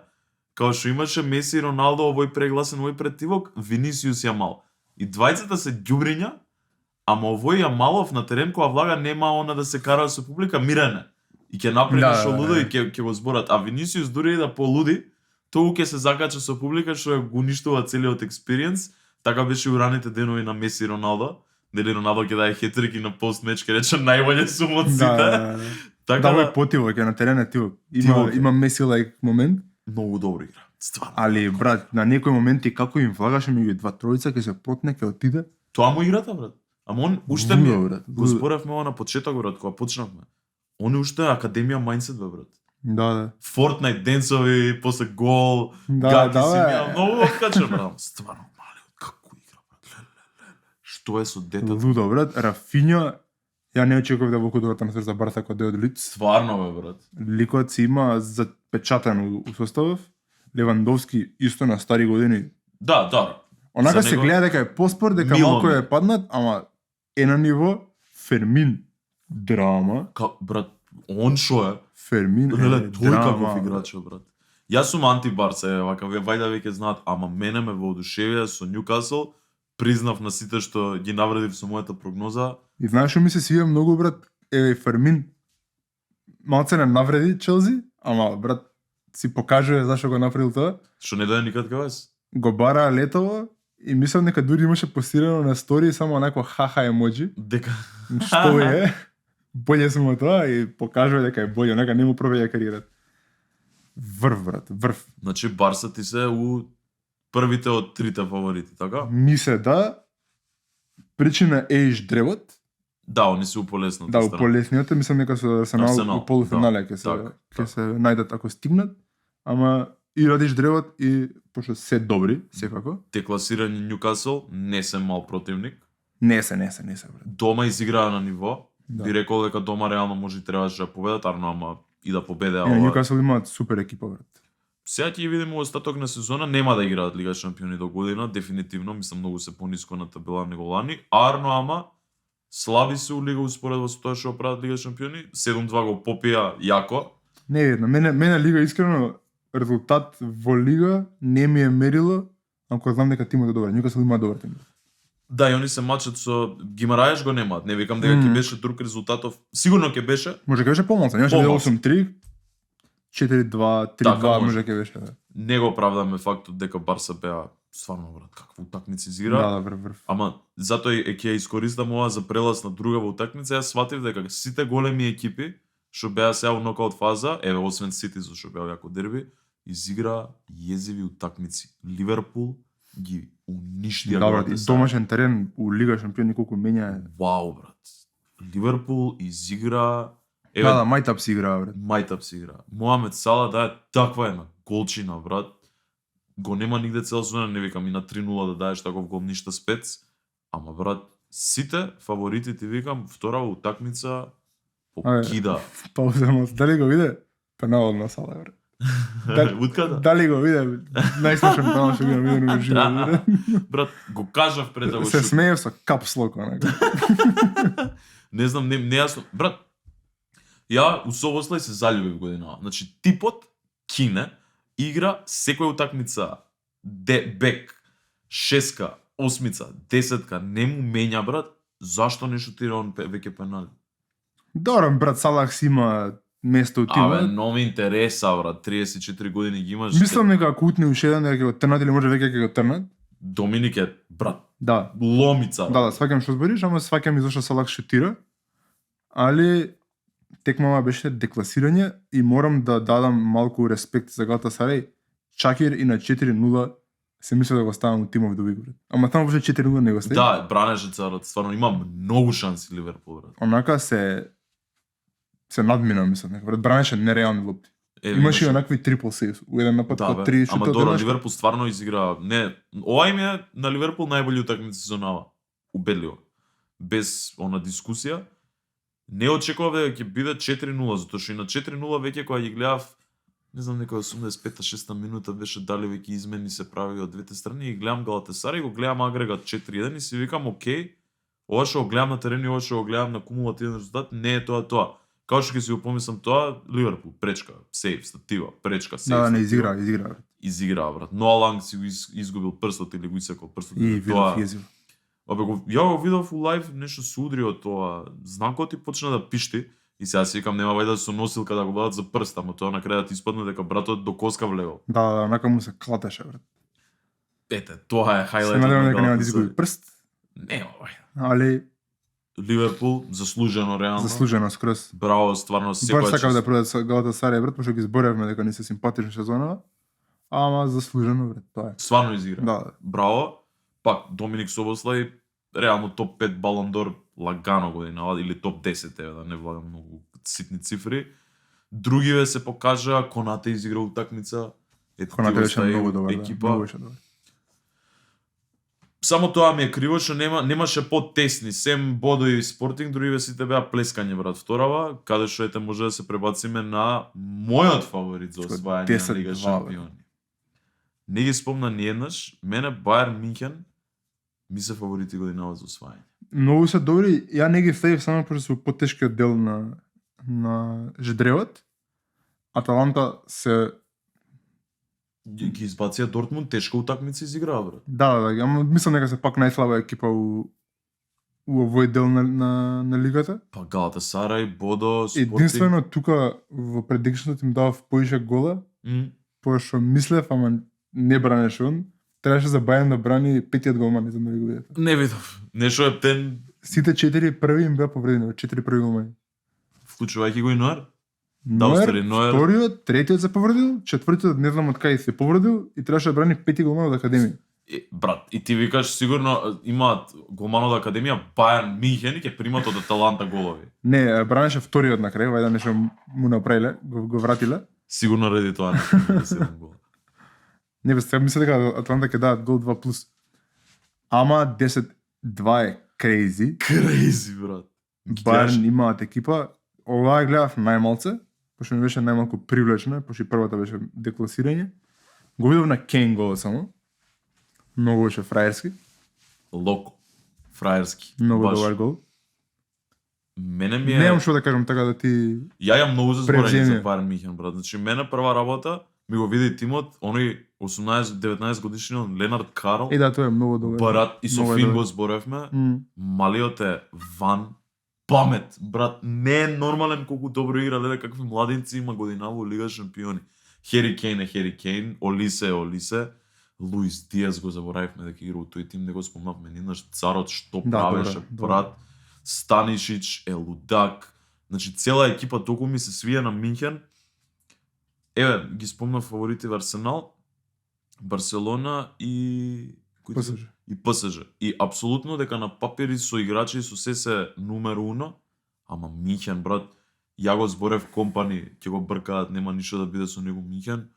као што имаше Меси и Роналдо, овој прегласен, овој претивок, Винисиус Јамал. И двајцата се ѓубриња, ама овој Јамалов на терен кога влага нема она да се кара со публика, мирене. И ќе направи нешто лудо и ќе го зборат. А Винисиус дури и да полуди, тоа ќе се закача со публика што го уништува целиот експириенс. Така беше и раните денови на Меси и Роналдо. Дели Роналдо ќе даде хетрик и на пост-меч ќе рече најбоље сум од сите. Да, Така овој потивок е на терен е тивок. Тивок е. Има Меси-лайк момент, многу добро игра. Стварно. али, брат, на некои моменти како им влагаше меѓу два тројца, ќе се потне, ќе отиде. Тоа му играта, брат. Ама он уште Лудо, ми брат, го лудо. зборевме ова на почеток, брат, кога почнавме. Он уште е академија мајндсет, бе, брат. Да. Fortnite денцови, после гол, Да, гаки да, си бе. мија, многу откачен, брат. Стварно, малиот, како игра, брат. Леле. Што е со детето? Лудо, брат. Рафиња, ја не очекував да во кодот трансфер за Барса кога дојде од Лиц. Стварно, бе, брат. Ликот си има запечатен у составов. Левандовски исто на стари години. Да. Онака За се него- гледа дека е поспор, дека Мило малку ми. е паднат, ама е на ниво Фермин драма. Брат, он шо е? Фермин Леле, е тој драма. каков играч е, брат. Јас сум анти-Барса, вака, вајда веќе знаат, ама мене ме воодушевија со Ньюкасл, признав на сите што ги навредив со мојата прогноза. И знаеш што ми се свија многу, брат? Еве Фермин малце не навреди Челси, ама брат си покажува зашто го направил тоа. Што не дојде никад кај вас? Го бара летово и мислам дека дури имаше постирано на стори само онако хаха емоджи. Дека Што е? Боле сум од тоа и покажува дека е боле, онака не му провеја кариерата. Врв, брат, врв. Значи Барса ти се у првите од трите фаворити, така? Мисле да, причина е иш древот, Да, они се у полесната да, у страна. полесниот, мислам дека со Арсенал Арсенал, у полуфинале ќе се така, ќе се најдат ако стигнат, ама и радиш древот и пошто се добри, секако. Декласирани Њукасл не се мал противник. Не се, брат. Дома изиграа на ниво. Да. Би рекол дека дома реално може и требаше да победат, ама и да победеа Не, ова. Њукасл имаат супер екипа, брат. Сега ќе ги видиме остаток на сезона, нема да играат Лига шампиони до година, дефинитивно, мислам многу се пониско на табела него лани. Арно ама слаби се у Лига успоредба со тоа што прават Лига шампиони, 7-2 го попија јако. Не видно, мене Лига искрено резултат во Лига не ми е мерило, ако знам дека тимот е добар. Њукасл има добар тим. Да, и они се мачат со Гимараеш го немаат. Не викам дека ќе беше друг резултатов. Сигурно ќе беше. Може ќе беше помалку, немаше да Помалку. 8-3, 4-2, 3-2, Така, може може. ќе беше. Да, Не го оправдаме фактот дека Барса беа стварно брат, каква утакмица изигра. да, врв. Ама затоа и ќе ја искористам ова за прелаз на другава утакмица. Јас сватив дека сите големи екипи што беа сега во нокаут фаза, еве освен Сити за што беа јако дерби, изигра језиви утакмици. Ливерпул ги уништија Да, брат, и Галатасарај. домашен терен у Лига шампиони колку менја. Вау, брат. Ливерпул изигра еве Да, мајтап си играа, брат. Мајтап си игра. Моамед Сала дае таква една голчина, брат. Го нема нигде цела сезона, не викам и на 3-0 да даеш таков гол ништа спец. Ама брат, сите фаворити ти викам, вторава утакмица покида. Пауза, дали го виде? Пенал на Сала, брат. Уткада? Дали го виде? Најслушен пенал што го виде во живот, брат. Брат, го кажав пред да го Се шут. смеев со капслок, онака. Не знам, не јасно. Брат, ја у Собослај се заљубив година. Значи, типот кине игра секоја утакмица бек, шеска, осмица, десетка, не му менја, брат. Зашто не шутира он веќе пенали? Добро, брат, Салах си има место у Абе, тимот. но ми интереса, брат. 34 години ги имаш. Мислам дека ако утне уште еден дека ќе го трнат или може веќе ќе го трнат. Доминик е, брат, Да. ломица. Да, сваќам што збориш, ама сваќам и зашто Салах шутира. Али текмава беше декласирање и морам да дадам малку респект за Галатасарај. Чакир и на 4-0 се мисля да го ставам у тимов да играт. Ама таму беше 4-0 не го стави. Да, бранеше царот. Стварно има многу шанси Ливерпул, брат. Онака се надмина, мислам, дека брат бранеше нереални лопти. Еве, Имаше и онакви трипл сейвс. У еден напад Да, по бе. 3 Ама шута добро, денешка. Ливерпул стварно изигра. Не, ова им е на Ливерпул најбољи утакмица сезонава. Убедливо. Без она дискусија. Не очекував дека ќе биде 4-0, затоа што и на 4-0 веќе кога ги гледав, не знам, некоја 85-6 минута беше дали веќе измени се прави од двете страни и гледам Галатасарај, го гледам агрегат 4-1 и си викам, окей, ова што го гледам на терен и ова што го гледам на кумулативен резултат, не е тоа. Као што ќе си го помислам тоа, Ливерпул, пречка, сейф, статива, пречка, сейф, Да, не статива. изигра. Изиграа, брат. Ноа Ланг си го изгубил прстот или го исекол прстот. И Тоа- видов језив. Абе, ја го видов у лайв, нешто се удри од тоа. Знакот и почна да пишти. И сега си викам, нема вајда со носилка да го вадат за прст, ама тоа на крајот испадна дека братот до коска влегол. Да, онака му се клатеше, брат. Ете, тоа е Се хајлајтот надевам на дека нема да Галатасарај. изгуби прст, Нема вајда. али Ливерпул, заслужено реално. заслужено скроз. Браво, стварно Баш секоја сакав чест. да продат со Галатасарај, брат, пошто ги зборевме дека не се симпатични сезонава. Ама заслужено, брат, тоа е. Стварно изигра. Да, Браво. Пак, Доминик Собослај, реално топ 5 балондор лагано година, или топ 10, еве, да не влагам многу ситни цифри. Другиве се покажа, Конате изигра утакмица. Ето, Конате ти беше остави многу добар, да. екипа. Многу беше добар. Само тоа ми е криво што немаше потесни, сем Бодо и Спортинг, другиве сите беа плескање, брат, вторава, каде што ете може да се пребациме на мојот фаворит за освајање на 10-2, Лига шампиони. Не ги спомна ни еднаш, мене Бајер Минхен ми се фаворити годинава за освајање. Многу се добри, ја не ги ставив само пошто се у потешкиот дел на ждревот. Аталанта се Ги избација Дортмунд, тешка утакмица изиграа, брат. да, ама мислам дека се пак најслаба екипа у овој дел на лигата. Па Галатасарај, Бодо, Спортинг. Единствено тука во предикшното им давав поише гола, пошто мислев, ама не бранеше он. Требаше за Бајан да брани петиот голман, не знам дали го видите. Не видов. Нешто ептен, Сите 4 први им беа повредени, 4 први голмани. вклучувајќи го и Ноар. Нойер. Вториот, третиот се повредил, четвртиот не знам од кај се повредил и требаше да брани пети голман од академија. Брат, и ти викаш сигурно имаат голман од академија Бајерн Минхен и ќе примат од Аталанта голови. Не, бранеше вториот на крај, вајда нешто му направиле, го вратиле. Сигурно ради тоа на 7 гола. Не, бе, сега мисля дека Аталанта ќе дадат гол 2+. Ама 10-2 е crazy. Crazy, брат. Бајерн имаат екипа. Ова гледав најмалце, пошто ми беше најмалку привлечено, пошто и првата беше декласирање. Го видов на Кейн гол само. Многу беше фраерски. Локо. Фраерски. Многу Баш. добар гол. Мене ми е... Немам што да кажам така да ти... Ја имам многу за зборење Превземе. за Бајерн Минхен, брат. Значи, мене прва работа ми го види тимот, оној 18-19 годишниот Ленард Карл. Да, тоа е многу добар. Брат, и со Многу е Фин добар. го зборевме. Малиот е ван памет, брат. Не е нормален колку добро игра, леле какви младинци има година во Лига шампиони. Хери Кейн е Хери Кейн, Олисе е Олисе. Луис Диас го заборавивме дека игра во тој тим, не го спомнавме нинаш. Царот што Да, правеше, добро. брат. Станишич е лудак. Значи цела екипа толку ми се свија на Минхен. Еве, ги спомнав фаворити во Арсенал, Барселона и ПСЖ. И ПСЖ. И апсолутно дека на папири со играчи и со се номер 1, ама Минхен, брат, ја го зборев компани, ќе го бркаат, нема ништо да биде со него Минхен.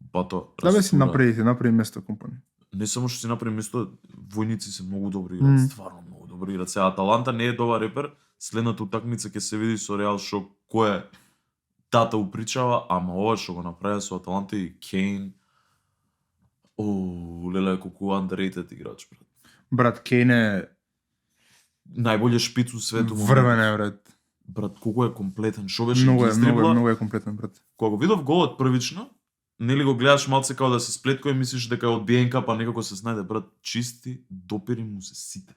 Бато, Да бе си растура. направи место компани. Не само што си направи место, војници се многу добри играат, Мм. стварно многу добри играат. Сега Аталанта не е добар репер, следната утакмица ќе се види со Реал што кој е тата упричава, ама ова што го направи со Аталанта и Кейн, леле колку underrated играч, брат. Брат, Кейн е Најболje шпиц у светот. врвен е, брат. Брат, колку е комплетен, шо беше Многу ги е, издрибла. многу е комплетен, брат. Кога го видов голот првично, нели го гледаш малце како да се сплеткува и мислиш дека е од биенка, па некако се снајде, брат, чисти, допери му се сите.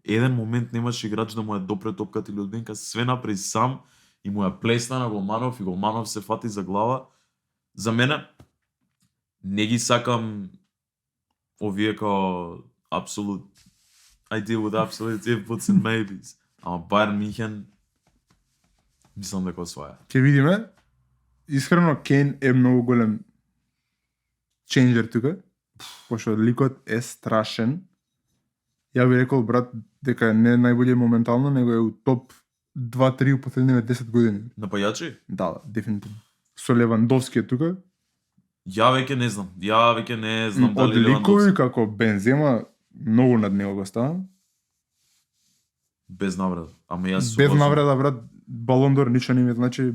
Еден момент немаше играч да му ја допре топката или од биенка, све направи сам и му ја плесна на голманов и голманов се фати за глава. За мене, не ги сакам овие као абсолют I deal with absolute inputs and maybes. Ама Бајерн Минхен мислам дека осваја. Ќе видиме. Искрено, Кейн е многу голем ченџер тука, пошто ликот е страшен. Ја би рекол, брат, дека не е најбоље моментално, него е у топ 2-3 у последниве 10 години. Напајачи? Да, дефинитивно. Со Левандовски е тука. Ја веќе не знам. Ја веќе не знам Од дали ликови Левандовски како Бензема, многу над него го става. без навреда. Ама јас Без согласувам. навреда, брат, Балон д'Ор ништо не ми значи,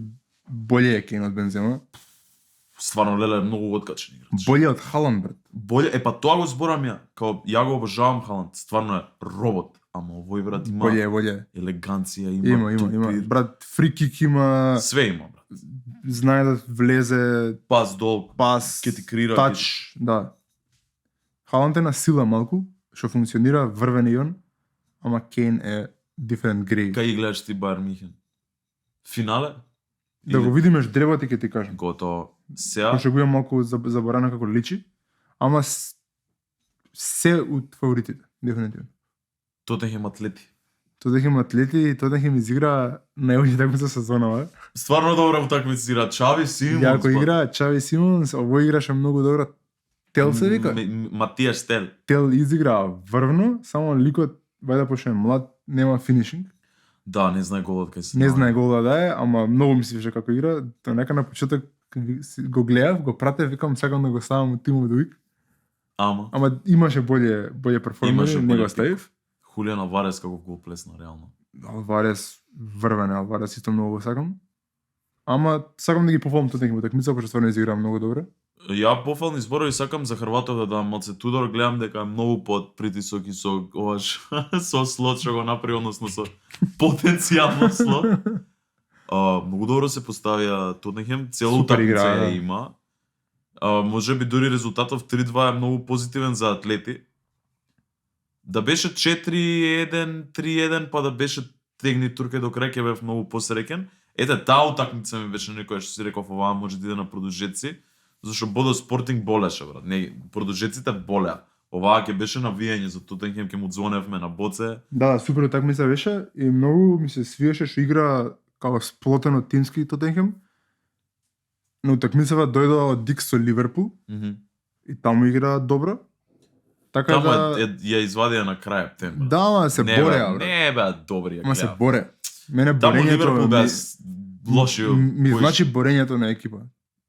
боле е Кейн од Бензема. Стварно леле многу откачен играч. Боле од Халанд, брат. Боле е па тоа го зборам ја. Као ја го обожавам Халанд. Стварно е робот. Ама овој брат има Боле е. елеганција, има Има. тупир. Брат, фрикик има, Све има, брат. знае да влезе, Пас дол, пас, ке ти крира. тач, да. Халанд е на сила малку, што функционира, врвен и он, ама Кейн е different grade. Кај ги гледаш ти Бајерн Минхен? Финале? Да го видимеш древот и ќе ти кажам. Готово. Сеа, Пошто го имам малку заборано како личи, ама се од фаворитите, дефинитивно. Тотенхем атлети. Тотенхем атлети и Тотенхем изигра најбољи такмица сезонава. Стварно добра утакмица игра. Чави Симонс. Јако игра Чави Симонс, овој играше многу добро. Тел се вика. Матијаш Тел. Тел изигра врвно, само ликот, вајда пошто е млад, нема финишинг. Да, не знае голот кај се. Не знае гол да дае, ама многу ми се свише како игра. Тоа нека на почеток го гледав, го пратев, викам сакам да го ставам у тимов дуик. Ама Имаше боле перформанси, Имаше не боле го ставив. Хулиан Алварес како гол плесна реално. Алварес врвен, Алварес исто многу го сакам. Ама сакам да ги пофалам Тотенхем утакмица, пошто стварно изигра многу добро. Ја пофални зборови сакам за Хрватов да дам малце Тудор, гледам дека е многу под притисок и со ова со слот што го направи, односно со потенцијално слот. Многу добро се поставија Тотенхем, цела Супер утакмица игра, да. ја има. Можеби дури резултатов 3-2 е многу позитивен за атлети. Да беше 4-1, 3-1, па да беше тегни турке до крај, ќе бев многу посреќен. Ете, таа утакмица ми беше некоја што си реков, оваа може да иде на продолжетци, зашто Бодо Спортинг болеше, брат. Не, продолжетците болеа. Оваа ќе беше навијање за Тотенхем, ќе му звоневме на боце. Да, супер утакмица беше и многу ми се свиеше што игра како сплотено тимски Тотенхем. на утакмицава дојдоа од Дикс со Ливерпул и таму играа добро. Така Таму да ја извадија на крај ептември. да, ама се бореа, брат. Не беа добри, Ама се боре. Мене Таму Ливерпул борењето беа лоши. ми значи борењето на екипа.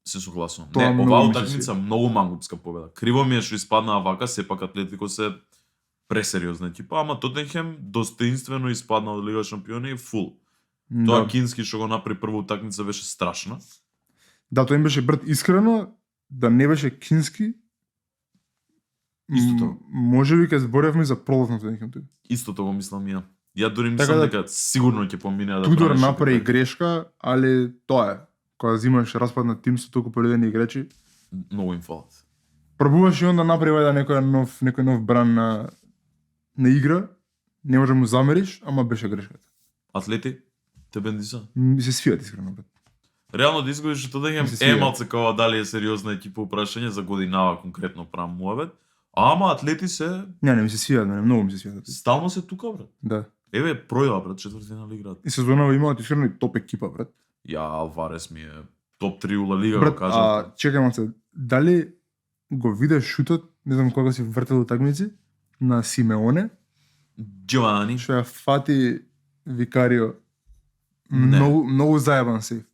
Се согласувам. Тоа Не, многу оваа ми се утакмица свиѓа. многу мангупска победа. Криво ми е што испаднаа вака, сепак Атлетико се пресериозна екипа, ама Тотенхем достоинствено испадна од Лига шампиони и фул. Тоа Да. Кински што го направи прва утакмица беше страшна. Да, тоа им беше брат искрено да не беше Кински. Истото. Можеби ќе зборевме за пролов на Тотенхем тој. Истото го мислам и ја. Ја дури Така мислам да, дека сигурно ќе помине да Тудор правиш направи така. грешка, али тоа е. Кога взимаш распад на тим со толку повредени играчи, Многу им фалат. пробуваш и onda направи да некој нов бран на игра, не може да му замериш, ама беше грешката. Атлети, тебе Диса. Ми се свијат искрено брат. Реално да изгодиш што Тотенхем Ми се е свија. малце као дали е сериозна екипа упрашање за годинава конкретно прам муавет, ама Атлети се Не ми се свијат, мене многу ми се свијат. стално се тука брат. Да. Еве пројава брат, четвртфинал играат. И сезонава имаат искрено и топ екипа брат. Ја Алварес ми е топ 3 у Ла Лига, Брат, го кажам. чекај малце, дали го видеш шутот, не знам кога си вртел утакмици, на Симеоне, Джовани. што ја фати Викарио. Не. Многу заебан сейф.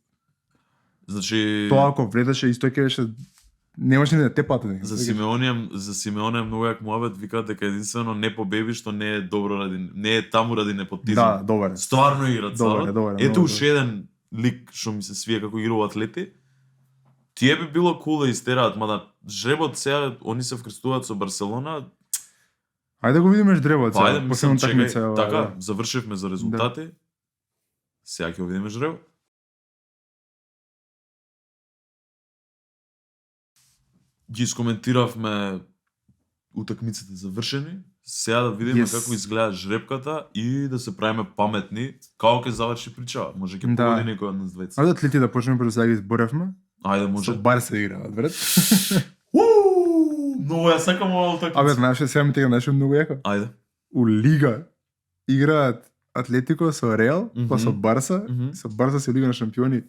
Значи Тоа ако влеташе исто ќе беше немаше ни да те пати. за Симеоне е многу як муавет, викаат дека единствено не побеби што не е добро ради не е таму ради непотизам. Да, добар е. Стварно игра Добар е, царот. добар е, Ето многу уште еден лик што ми се свија како игра во Атлети. Тие би било кул да истераат, мада жребот сега они се вкрстуваат со Барселона. Ајде го видиме ждребот Па ајде, сега, мислам, последна такмица. чекај, ова, така, да. завршивме за резултати. Сега ќе го видиме жребот. Ги искоментиравме утакмиците завршени. Сега да видиме Yes. како изгледа жребката и да се правиме паметни. Како ќе заврши причава? Може ќе Да. погоди некој од нас двајца. Ајде Атлети да почнеме пред сега ги изборевме. Ајде, може. Со Барса играат, брат. Много ја сакам оваа утакмица. Абе, знаеш што сега ми тега нешто многу јако. Ајде. У Лига играат Атлетико со Реал, па со Мгм. Барса, Мгм. со Барса се Лига на шампиони.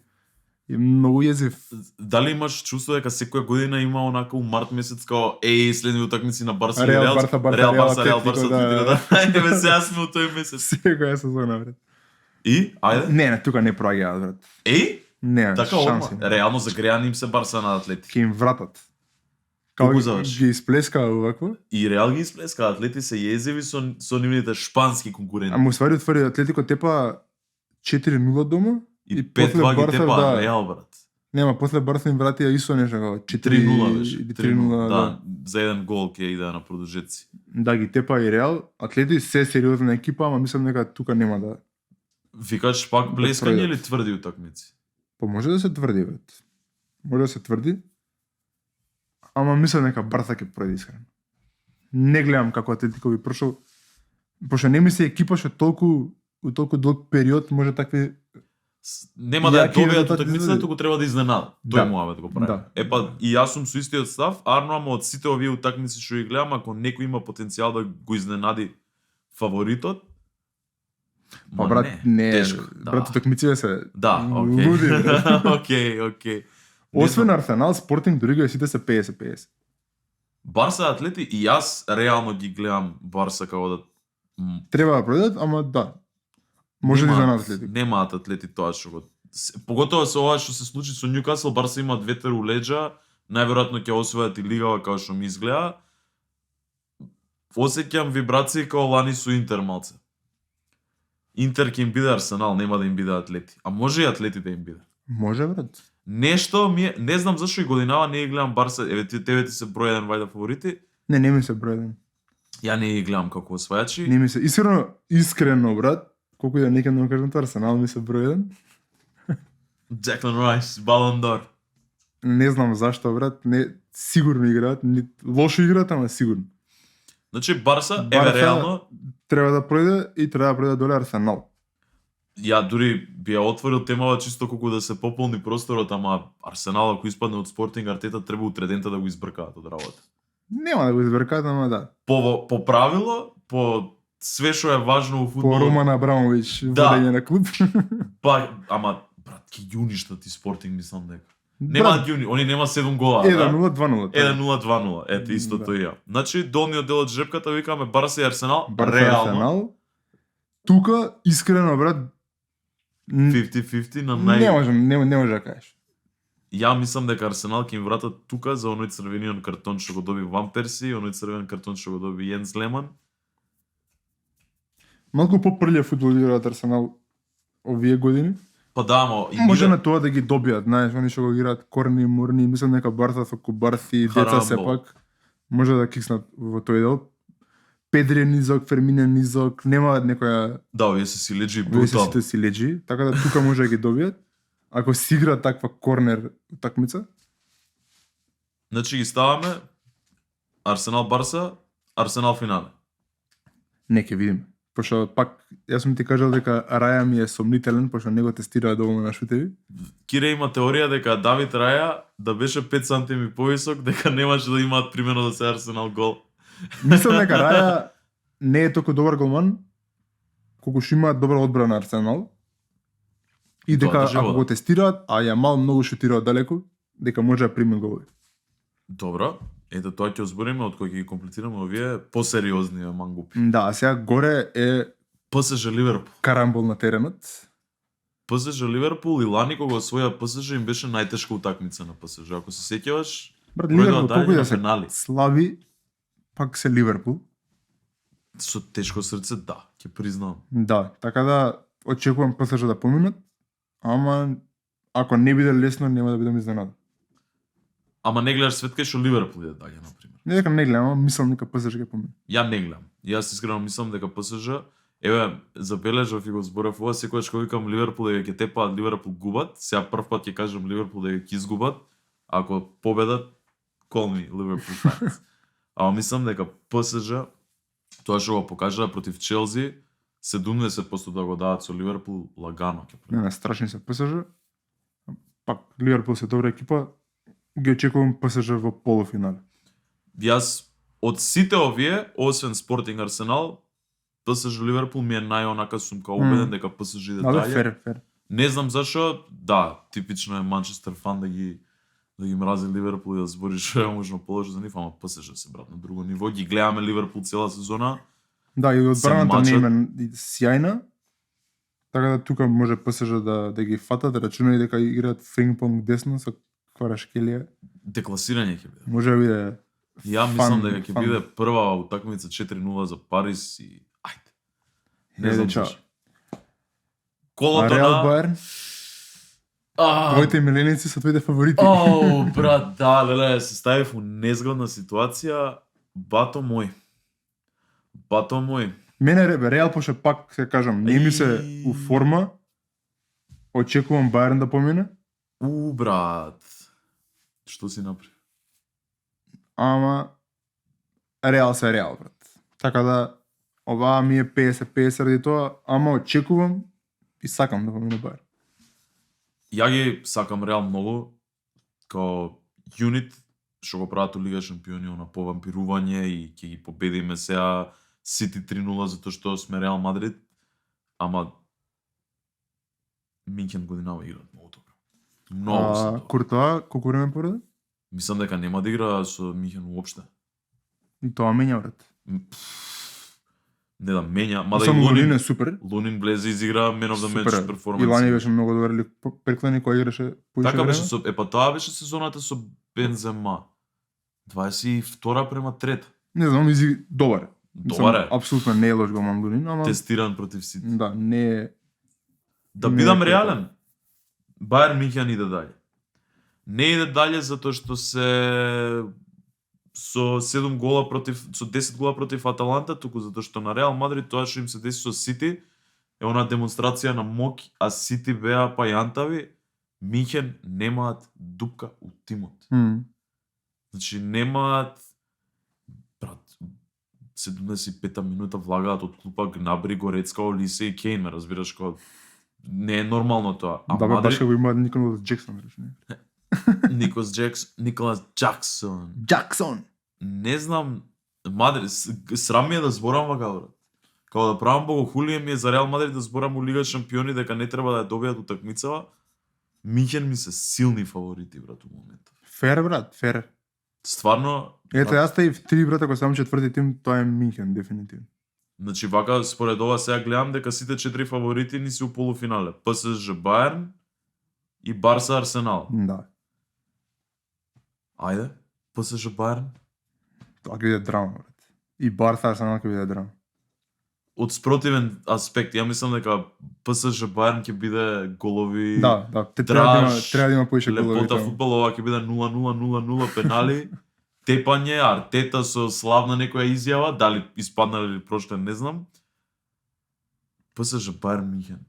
И многу језив. Дали имаш чувство дека секоја година има онака у март месец као следни утакмици на Барса и Реал, Реал, Барса, Барса, Реал, Реал, Барса, Реал, Атлетико, Барса, да, Атлетико, да. да. Еве сега сме у тој месец. Секоја сезона, брат. И ајде. Не, тука не проаѓаат, брат. Не, Така шанси. одма. Реално загреани им се Барса на Атлети. Ќе им вратат. Колку Како заврши? ги исплеска овакво. И Реал ги исплеска, Атлети се језеви со нивните шпански конкуренти. Ама уствари отвори Атлетико тепа 4-0 дома. И и 5-2 ги Барса, тепа да. Реал, брат. Нема, после Барса им вратија исто нешто како 3-0 беше. или 3-0, 3-0, да. За еден гол ќе иде на продолжеци. Да, ги тепа и Реал. Атлети се сериозна екипа, ама мислам дека тука нема да. Викаш пак Да блескање пројдат. или тврди утакмици? Па може да се тврди, брат. Може да се тврди. Ама мислам дека Барса ќе пројде искрено. Не гледам како Атлетико би прошол. Пошто не ми се екипа што у толку долг период може такви. Нема да ја Јаки добијат резултати утакмицата, извади. туку треба да изненада. Да. Тој муавет го прави. Да. Епа и јас сум со истиот став, арно, ама од сите овие утакмици што ги гледам, ако некој има потенцијал да го изненади фаворитот, Па ма брат, не, тешко, да. брат утакмиците се Да, луди, брат. окей. окей. Не Освен знам. Арсенал, Спортинг, дури ги сите се 50-50. Барса Атлети и јас реално ги гледам Барса како да Треба да пројдат, ама да. Може да немаат- изненадат Атлетико. Немаат Атлети тоа што го поготово со ова што се случи со Њукасл, Барса има ветер у леџа, најверојатно ќе освојат и лигава како што ми изгледа. Осеќам вибрации како лани со Интер малце. Интер ќе им биде Арсенал, нема да им биде Атлети. А може и Атлети да им биде. Може, брат. Нешто ми е, не знам зашто и годинава не ги гледам Барса, еве тебе ти се број еден вајда фаворити. Не ми се бројден. Ја не ги гледам како освајачи. Не ми се искрено, брат. Колку и да некад да му кажам тоа, Арсенал ми се бројден. Джеклан Райс, Балон д'Ор. Не знам зашто, брат. Не сигурно играат, лошо играат, ама сигурно. Значи Барса, еве реално, Треба да пројде и треба да пројде доле Арсенал. ја дури би ја отворил темава чисто колку да се пополни просторот, ама Арсенал ако испадне од Спортинг Артета треба утредента да го избркаат од работа. Нема да го избркаат, ама да. По правило, по све што е важно во По фудбалот, Роман Абрамович Да. водење на клуб. па ама брат ќе ги уништат и Спортинг мислам дека. Нема они нема 7 гола, 1-0, 2-0. 1-0, 2-0. Ете, истото и ја. Значи, долниот дел од жребката викаме Барса и Арсенал, Барса реално Арсенал. Тука искрено брат 50-50 на не може да кажеш. Ја мислам дека Арсенал ќе им врата тука за оној црвениот картон што го доби Ван Перси, оној црвен картон што го доби Јенс Леман. Малку попрљав фудбал играат Арсенал овие години. Па да, ама и Може на тоа да ги добијат, знаеш, они што го играат корни, морни, мислам нека Барса со Кубарси, деца Харамбо. сепак може да кикснат во тој дел. Педри е низок, Фермин е низок, немаат некоја да, овие се си леджи овие се брутал. сите си леджи, така да тука може да ги добијат. Ако си игра таква корнер утакмица, Значи ги ставаме Арсенал Барса, Арсенал финале. не ќе видиме. Пошто пак јас сум ти кажал дека Раја ми е сомнителен, пошто не го тестираа доволно на шутеви. Кире има теорија дека Давид Раја да беше 5 сантими повисок, дека немаше да имаат примерно да се Арсенал гол. Мислам дека Раја не е толку добар голман, колку што имаат добра одбрана Арсенал. И Тоа дека држи ако вода. го тестираат, а Јамал многу шутира од далеку, дека може да прими голови. Добро, ете тоа ќе озбориме од кој ќе ги комплицираме овие посериозни мангупи. Да, а сега горе е ПСЖ Ливерпул. карамбол на теренот. ПСЖ Ливерпул и лани кога освоја ПСЖ им беше најтешка утакмица на ПСЖ. Ако се сеќаваш, Брат, број Ливерпул доадање толку на да се пенали. слави, пак се Ливерпул. Со тешко срце, да, ќе признам. Да, така да очекувам ПСЖ да поминат, ама ако не биде лесно, нема да бидам изненадан. Ама не гледаш свет кај што Ливерпул иде дале, например. Не дека не гледам, ама мислам дека ПСЖ ќе помине. Ја не гледам. Јас искрено мислам дека ПСЖ, еве, забележав и го зборев ова, секогаш кога викам Ливерпул дека ќе тепаат, Ливерпул губат, сега прв пат ќе кажам Ливерпул дека ќе изгубат, ако победат, call me Ливерпул fans. Ама мислам дека ПСЖ тоа што го покажа против Челси, 70% да го дадат со Ливерпул лагано ќе Не, страшни се ПСЖ. Пак Ливерпул се добра екипа, ги очекувам ПСЖ во полуфинале. Јас од сите овие, освен Спортинг Арсенал, ПСЖ Ливерпул ми е најонака сум као убеден дека ПСЖ иде Але дале. фер. Не знам зашо, да, типично е Манчестер фан да ги мрази Ливерпул и да збори што е можно положи за нив, ама ПСЖ се брат на друго ниво. Ги гледаме Ливерпул цела сезона. Да, и одбраната се не е сјајна. Така да тука може ПСЖ да ги фатат, рачунај дека играат фрингпонг десно со Кварашкелија. Декласирање ќе биде. Може да биде Ја мислам фан, дека ќе фан. биде прва утакмица 4-0 за Париз и ајде. Не Еде, знам чао. зашо. Колото Реал на Баерн, твоите миленици се твоите фаворити. Оу, брат, да, леле, се ставив у незгодна ситуација. Бато мој. Мене Реал пошто пак се кажам, не ми се у форма. Очекувам Баерн да помине, Брат. Што си направи? ама Реал се Реал, брат. Така да оваа ми е 50-50 ради тоа, ама очекувам и сакам да помине Баерн. Ја ги сакам Реал многу, као юнит, што го прават у Лига Шампиони, на повампирување и ќе ги победиме сега Сити 3-0 затоа што сме Реал Мадрид, ама Минхен годинава играат многу добро. Многу се добро. Куртоа, колку време поради? Мислам дека нема да игра со Минхен уопште. И тоа менја, брат. Не да менја, мада и Само Лунин Лунин, е супер. Лунин влезе и изигра Man of the Match Супер. перформанс. И Лани беше многу добар лик преклани кој играше поише Така време. беше со тоа беше сезоната со Бензема. 22 према 3. Не знам, добар. Добар е. Апсолутно не е лош голман Лунин, ама Тестиран против Сити. да, не е. Да Не бидам е реален. Бајерн Мюнхен иде дале. Не иде дале затоа што се со 7 гола против со 10 гола против Аталанта, туку затоа што на Реал Мадрид тоа што им се деси со Сити е она демонстрација на мок, а Сити беа пајантави. Мюнхен немаат дупка у тимот. Значи немаат брат 75-та минута влагаат од клупа Гнабри, Горецка, Олисе и Кейн, ме разбираш како не е нормално тоа. А Да, бе, баш Мадрид како има Николас Джексон, рече. Николас Джаксон. Джаксон. Не знам, Мадрид, срам ми е да зборам вака, брат. Као да правам богохулие ми е за Реал Мадрид да зборам у Лига Шампиони дека не треба да ја добијат утакмицава. Минхен ми се силни фаворити, брат, у моментов. Фер, брат, фер. Стварно, Ето, јас ставив 3, брат, ако сам четврти тим, тоа е Минхен, дефинитивно. значи вака според ова сега гледам дека сите 4 фаворити ни се у полуфинале. ПСЖ Баерн и Барса Арсенал. Да. Ајде, ПСЖ Баерн. Тоа ќе биде драма, брат. И Барса Арсенал ќе биде драма. Од спротивен аспект, ја мислам дека ПСЖ Баерн ќе биде голови. Да, драж, треба да има поише голови. Лепота фудбал, ова ќе биде 0-0 пенали. Тепање, Артета со славна некоја изјава, дали испаднал или прошлен, не знам. ПСЖ Баерн Минхен.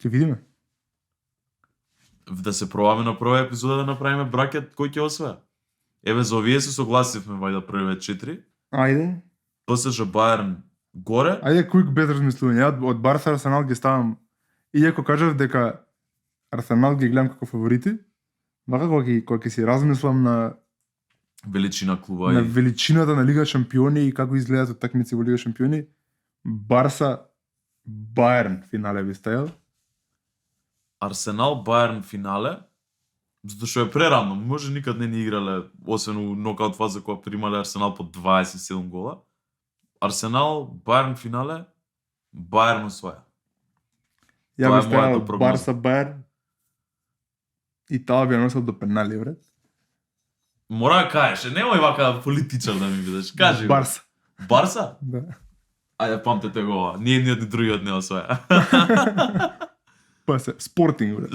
Ќе видиме. Да се пробаме на прва епизода да направиме бракет кој ќе освоја. Еве за овие се согласивме вајда првите 4. Ајде. ПСЖ Баерн горе. Ајде quick bet размислување. Ја од Барса Арсенал ги ставам. Иако кажав дека Арсенал ги гледам како фаворити, вака кога ќе си размислам на Величина клуба на и величината на Лига Шампиони и како изгледаат такмици во Лига Шампиони, Барса Баерн финале би ставил. Арсенал Баерн финале. Затоа што е прерано, може никад не ни играле, освен у нокаут фаза кога примале Арсенал по 27 гола. Арсенал Баерн финале, Баерн освоја. Ја Тоа би е мојата ставил прогноза. Барса Баерн и таа би ја носил до пенали, брат. Мора да кажеш, немој вака политичар да ми бидеш. Кажи. Барса. Барса? Да. Ајде памтете го ова. Ни едниот ни другиот не освоја. Па се Спортинг, брат.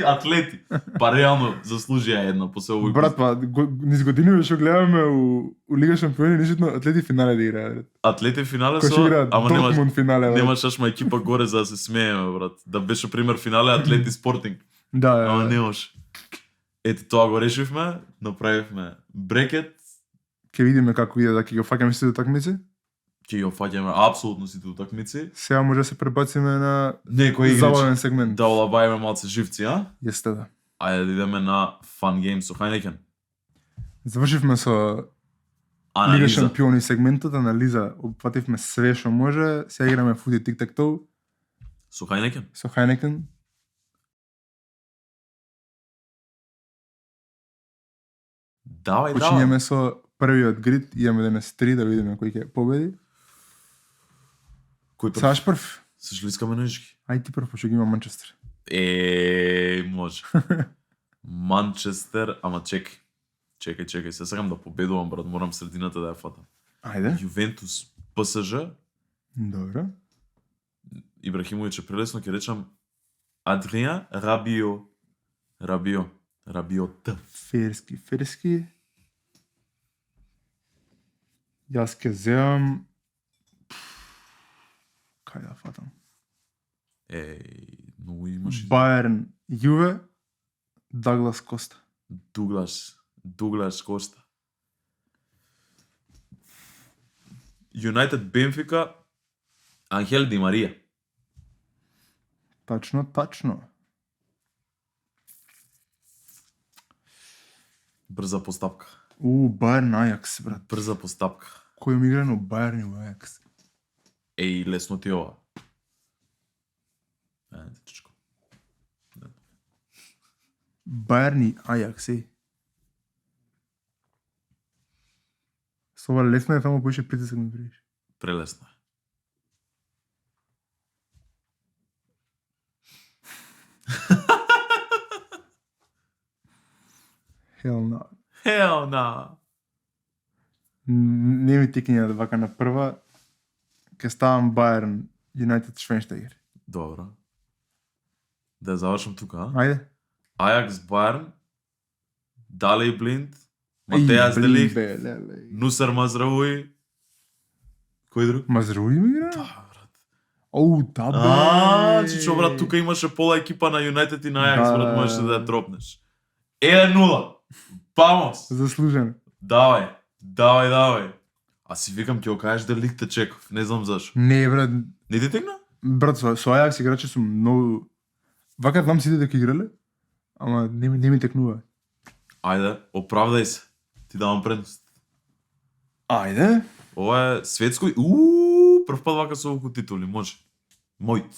Атлети. Па реално заслужија една после овој. Брат, па низ години што гледаме у Лига Шампиони, ништо Атлети финале да играат, брат. Атлети финале Кој со, што играат ама немаш Дортмунд финале, брат. немаш ашма екипа горе за да се смееме, брат. Да беше пример финале Атлети Спортинг. Да, Ама да. не може. Ето тоа го решивме, направивме брекет, Ќе видиме како иде, да ќе го фаќаме сите такмици. ќе ги опфаќаме апсолутно сите утакмици. Сега може да се пребациме на Некој игрич забавен сегмент. да олабајме малце живци, а? Јесте, да. Ајде да идеме на Fun Games со Хайнекен. Завршивме со Лига Анализа. Шампиони сегментот, анализа, опфативме све што може. Сега играме фути тик-так-тоу Со Хайнекен. со Хайнекен. Давај, давај. Почињаме со првиот грид, имаме денес 3 да видиме кој ќе победи. Кој прв? Саш прв. Се шлискаме ножки. Ај ти прв, пошто ги има Манчестер. Може. Манчестер, ама чекај. Чекај, се сакам да победувам, брат, морам средината да ја фатам. Ајде. Јувентус, ПСЖ, Добро. Ибрахимовиќ е прелесно, ќе речам Адриан Рабиот. Ферски. Јас ќе земам... Кај да фатам? Многу имаш Баерн, Јуве, Даглас Коста. Дуглаш Коста. Юнайтед Бенфика, Анхел Ди Марија. Тачно. Брза постапка. Баерн Ајакс, брат. Брза постапка. Кој ми игра на Баерн и Ајакс? Лесно ти е ова. Чичко. Баерн и Ајакс, Со ова лесно е, само поише притиск ми приш. Прелесно е. Hell no. Не ми тикнија да вака на прва. Ке ставам Баерн, Юнайтед Швенштегер. Добро. Да ја завршам тука, а? Ајде. Ајакс Баерн, Далеј Блинд, Матеас Делих, Леле. Нусар Мазрауи. Кој друг? Мазруи ми игра? Да, брат. Да, бе. Чичо, брат, тука имаше пола екипа на Юнайтед и на Ајакс, Да. брат, можеш да ја тропнеш. 1-0. Памос. Заслужен. Давај. А си викам ќе го кажеш Делих те чекав, не знам зашо. Не, брат. Не ти тегна? Брат, со Ајакс играчи сум многу... Вака знам сите дека играле, ама не ми текнува. Ајде, оправдај се. Ти давам предност. Ајде. Ова е светско. Прв пат вака со оволку титули, може. Мојт.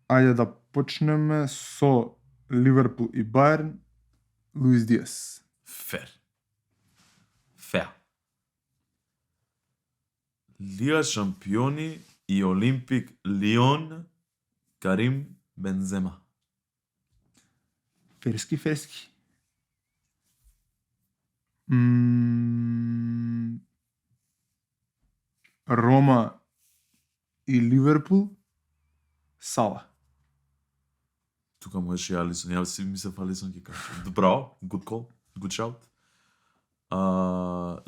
Ајде да почнеме со Ливерпул и Бајерн. Луис Диас. Фер. Лига шампиони и Олимпик Лион, Карим Бензема. Ферски. Рома и Ливерпул. Сала. Тука можеш и Алисон. Ја си мислев Алисон ќе каже. Браво, good call, good shout.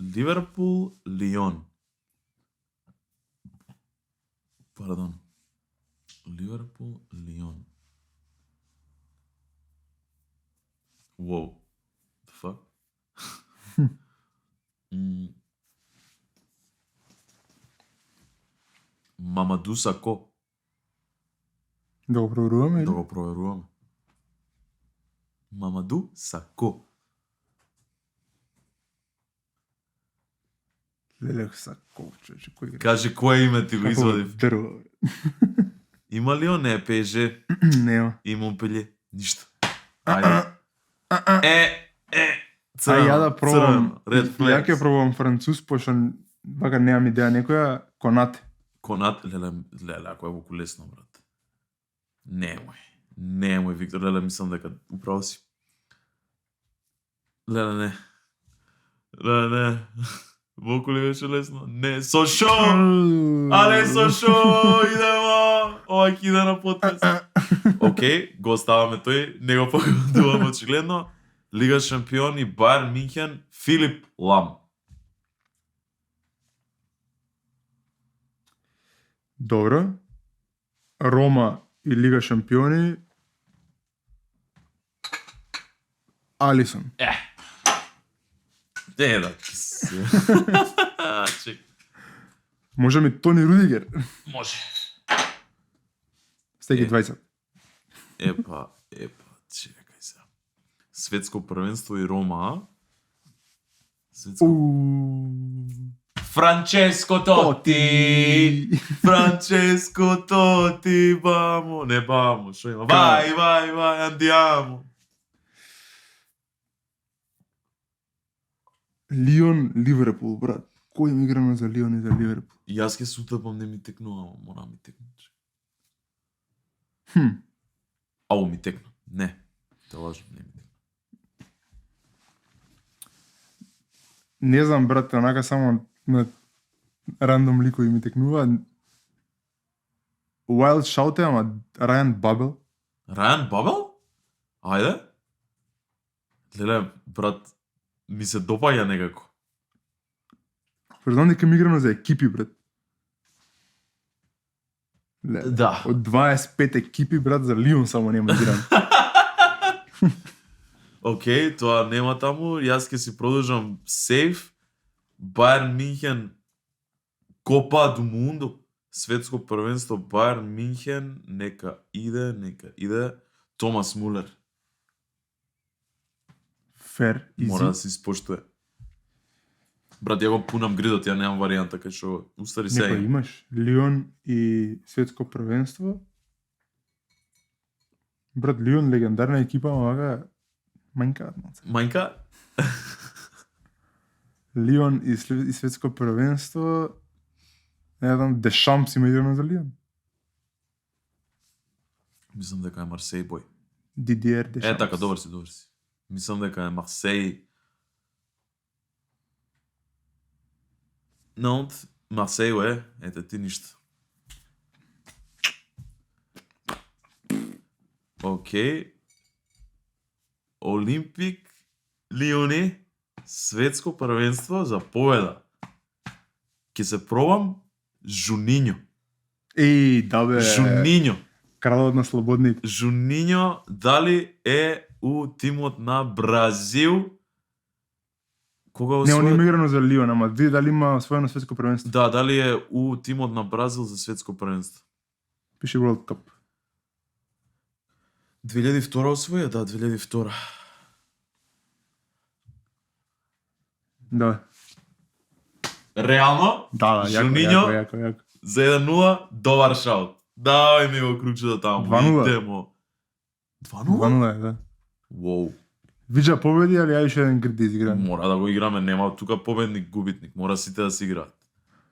Ливерпул, Лион. Пардон. Ливерпул, Лион. Wow. The fuck? Мамаду Сако. Да го проверуваме Да или? го проверуваме. Мамаду Сако. Леле Сако, човече, кој игра? Кажи кое име ти го извадив. Дрво. Има ли он не ПСЖ Нема. и Монпелје? Ништо. Ајде. Ај ја да пробам. Red Ја flags. ќе пробам француз, пошто вака немам идеја некоја. Конате. Конат, леле, ако е во лесно, брат. Немој, Виктор, леле, мислам дека управо си. Леле, не. Воку ли беше лесно? Не, со шо! Але со шо! Идемо! Ова ќе иде на подкаст. Океј, го оставаме тој, не го погодуваме очигледно. Лига шампиони, Бајерн Минхен, Филип Лам. Добро. Рома и Лига шампиони. Алисон. Да. Чек. Може ми Тони Рудигер. Може. Стеги 20. Епа, чекај се. Светско првенство и Рома. Светско... Франческо Тоти! Франческо Тоти, бамо! Не бамо, шо има? Vai, andiamo! Лион, Ливерпул, брат. Кој ми играно за Лион и за Ливерпул? Јас ке се утепам, не ми текнува, мора ми текнуше. Ау ми текна. Не, те лажам, не ми текна. Не знам, брат, онака само на рандом ликови ми текнува. Wild shout ама Рајан Бабел. Рајан Бабел? Ајде. Леле, брат, ми се допаѓа некако. Знам дека ми играно за екипи, брат. Да. Од 25 екипи, брат, за Лион само нема игран. Океј, тоа нема таму. Јас ќе си продолжам сейф. Бајерн Минхен, Копа до Мундо. Светско првенство Бајерн Минхен, нека иде. Томас Мулер. Фер, изи. Мора да се испоштуе. Брат, ја го пунам гридот, ја немам варијанта кај што устари се. Некој имаш? Лион и светско првенство. Брат, Лион легендарна екипа, ама вака мањкаат малце. Мањка? Лион и светско првенство. Не знам, Дешампс има играно за Лион. Мислам дека е Марсеј бој. Дидиер Дешампс. Така, добар си. Мислам дека е Марсеј. Нант, Марсеј ете ти ништо. Океј. Олимпик Лиони, светско првенство за победа. Ке се пробам Жуниньо. Еј, да бе. Жуниньо. Кралот на слободните. Жуниньо дали е у тимот на Бразил? Кога Не, он има освои? играно за Лион, ама дали има освоено светско првенство? Да, дали е у тимот на Бразил за светско првенство? Пише World Cup. 2002 освоја? Да, 2002. Да. Реално? Да, Жуниньо јако. за 1-0, добар шаут. Давај ми го кручето таму. 2:0. Идемо. 2:0? 2:0 е, да. Воу. Виджа победи, али ја уште еден грид да изиграме. Мора да го играме, нема тука победник, губитник. Мора сите да се играат.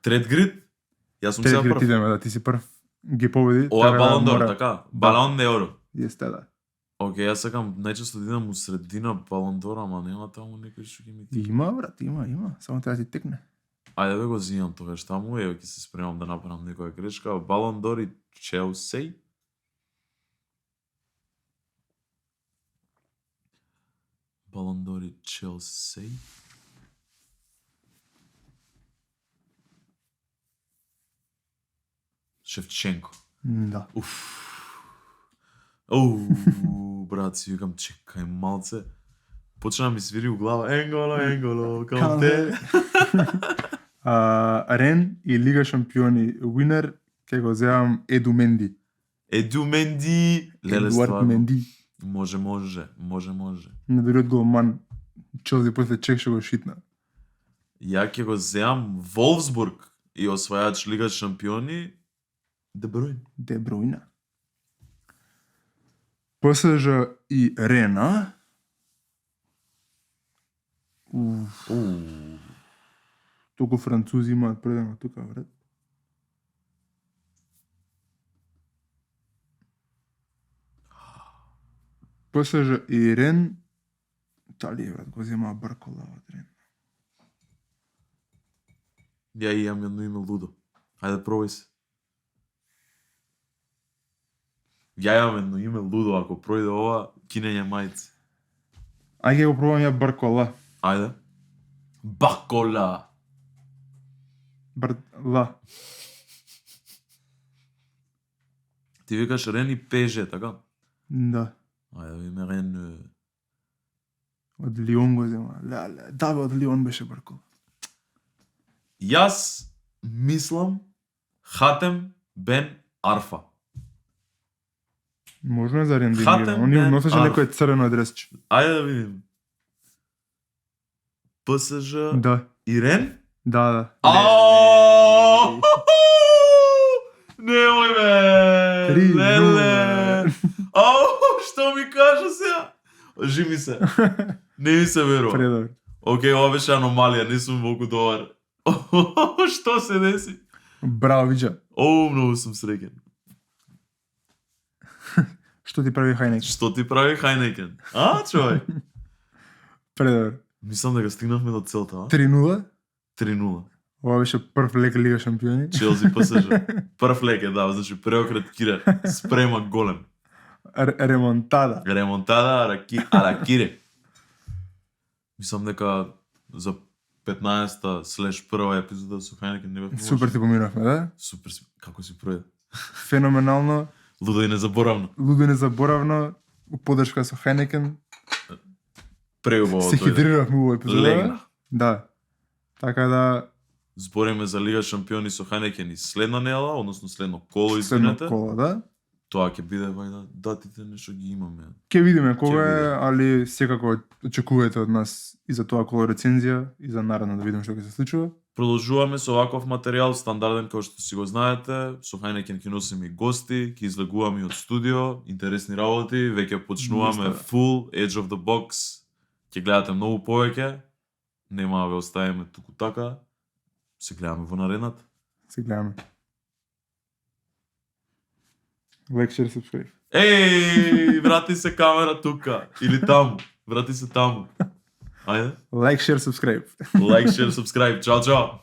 Трет грид? Јас сум сега Трет грид прв. идеме, да, ти си прв. Ги победи. Ова е така да Балон д'Ор, мора- така? Балон д'Ор. Јесте, да. Океј, јас сакам најчесто да идам у средина Балон д'Ор, ама нема таму некој што ги ми. Има, брат, има. Само треба да ти текне. Ајде бе го зијам тогаш таму, ево ќе се спремам да направам некоја грешка. Балон д'Ор и Челси. Балон д'Ор и Челси. Шевченко. Да. Брат, си викам, чекај малце. Почна ми свири у глава. Енголо, Канте. Рен и Лига шампиони Уинер ќе го земам Еду Менди. Еду Менди. Леле, Едуард стварно. Менди. Може. Недориот голман. Челси после чек што го шитна. Ја ќе го земам Волфсбург и освајач Лига шампиони Де Бруйн. Де Бруйна. ПСЖ и Рена. Толку французи имаат предано тука, брат. ПСЖ и Рен. Дали, брат, го зема Баркола од Рен. Ја имам едно име лудо. Ајде пробај се. Ја имам едно име лудо, ако пројде ова, кинење мајци. Ајде го пробам ја Баркола. Ајде. Бакола. Ла. Ти викаш Рен и ПСЖ, така? Да. Ајде, име Рен. Од Лион го зема. Да, бе, од Лион беше Баркола. Јас мислам Хатем Бен Арфа. Можно е за Рен да Хатем игра. Он им Бен носеше Арф. некој црвено адресче. Ајде да видим. ПСЖ Да. и Рен? Да. Ааа! Немој бе! 3:0. Леле! Ау, што ми кажа сега? Жи ми се. Не ми се верува. Предобро. Океј, ова беше аномалија, не сум многу добар. Што се деси? Браво, Виджа. Многу сум среќен. Што ти прави Хајнек? Што ти прави Хајнекен? Човек? Предобро. Мислам дека стигнавме до целта, 3:0. 3:0. Ова беше прв лек Лига шампиони. Челси ПСЖ. Прв лек е, да, значи преокрет Кире. Спрема голем. Ремонтада. Ремонтада Аракире. Мислам дека за 15-та/1 епизода со Хајнекен не бевме Супер ти поминавме, да? Супер, како си пројде. Феноменално. Лудо и незаборавно. Лудо незаборавно. У подршка со Хајнекен. Преубаво Се хидриравме у епизода. Легна. Да. Така да, Збориме за Лига шампиони со Хајнекен и следна недела, односно следно коло, следно извинете. коло, да? Тоа ќе биде вајда датите нешто ги имаме. Ке видиме кога Ќе е, видиме. али секако очекувате од нас и за тоа коло рецензија и за наредно да видиме што ќе се случува. Продолжуваме со ваков материјал, стандарден како што си го знаете. Со Хајнекен ќе носиме и гости, ќе излегуваме и од студио, интересни работи, веќе почнуваме Мисля, да. full edge of the box. Ќе гледате многу повеќе. Нема да ве оставиме туку така. Се гледаме во наредната. Се гледаме. Like, share, subscribe. Еј, врати се камера тука или таму. Врати се таму. Ајде. Like, share, subscribe. Like, share, subscribe. Чао, чао.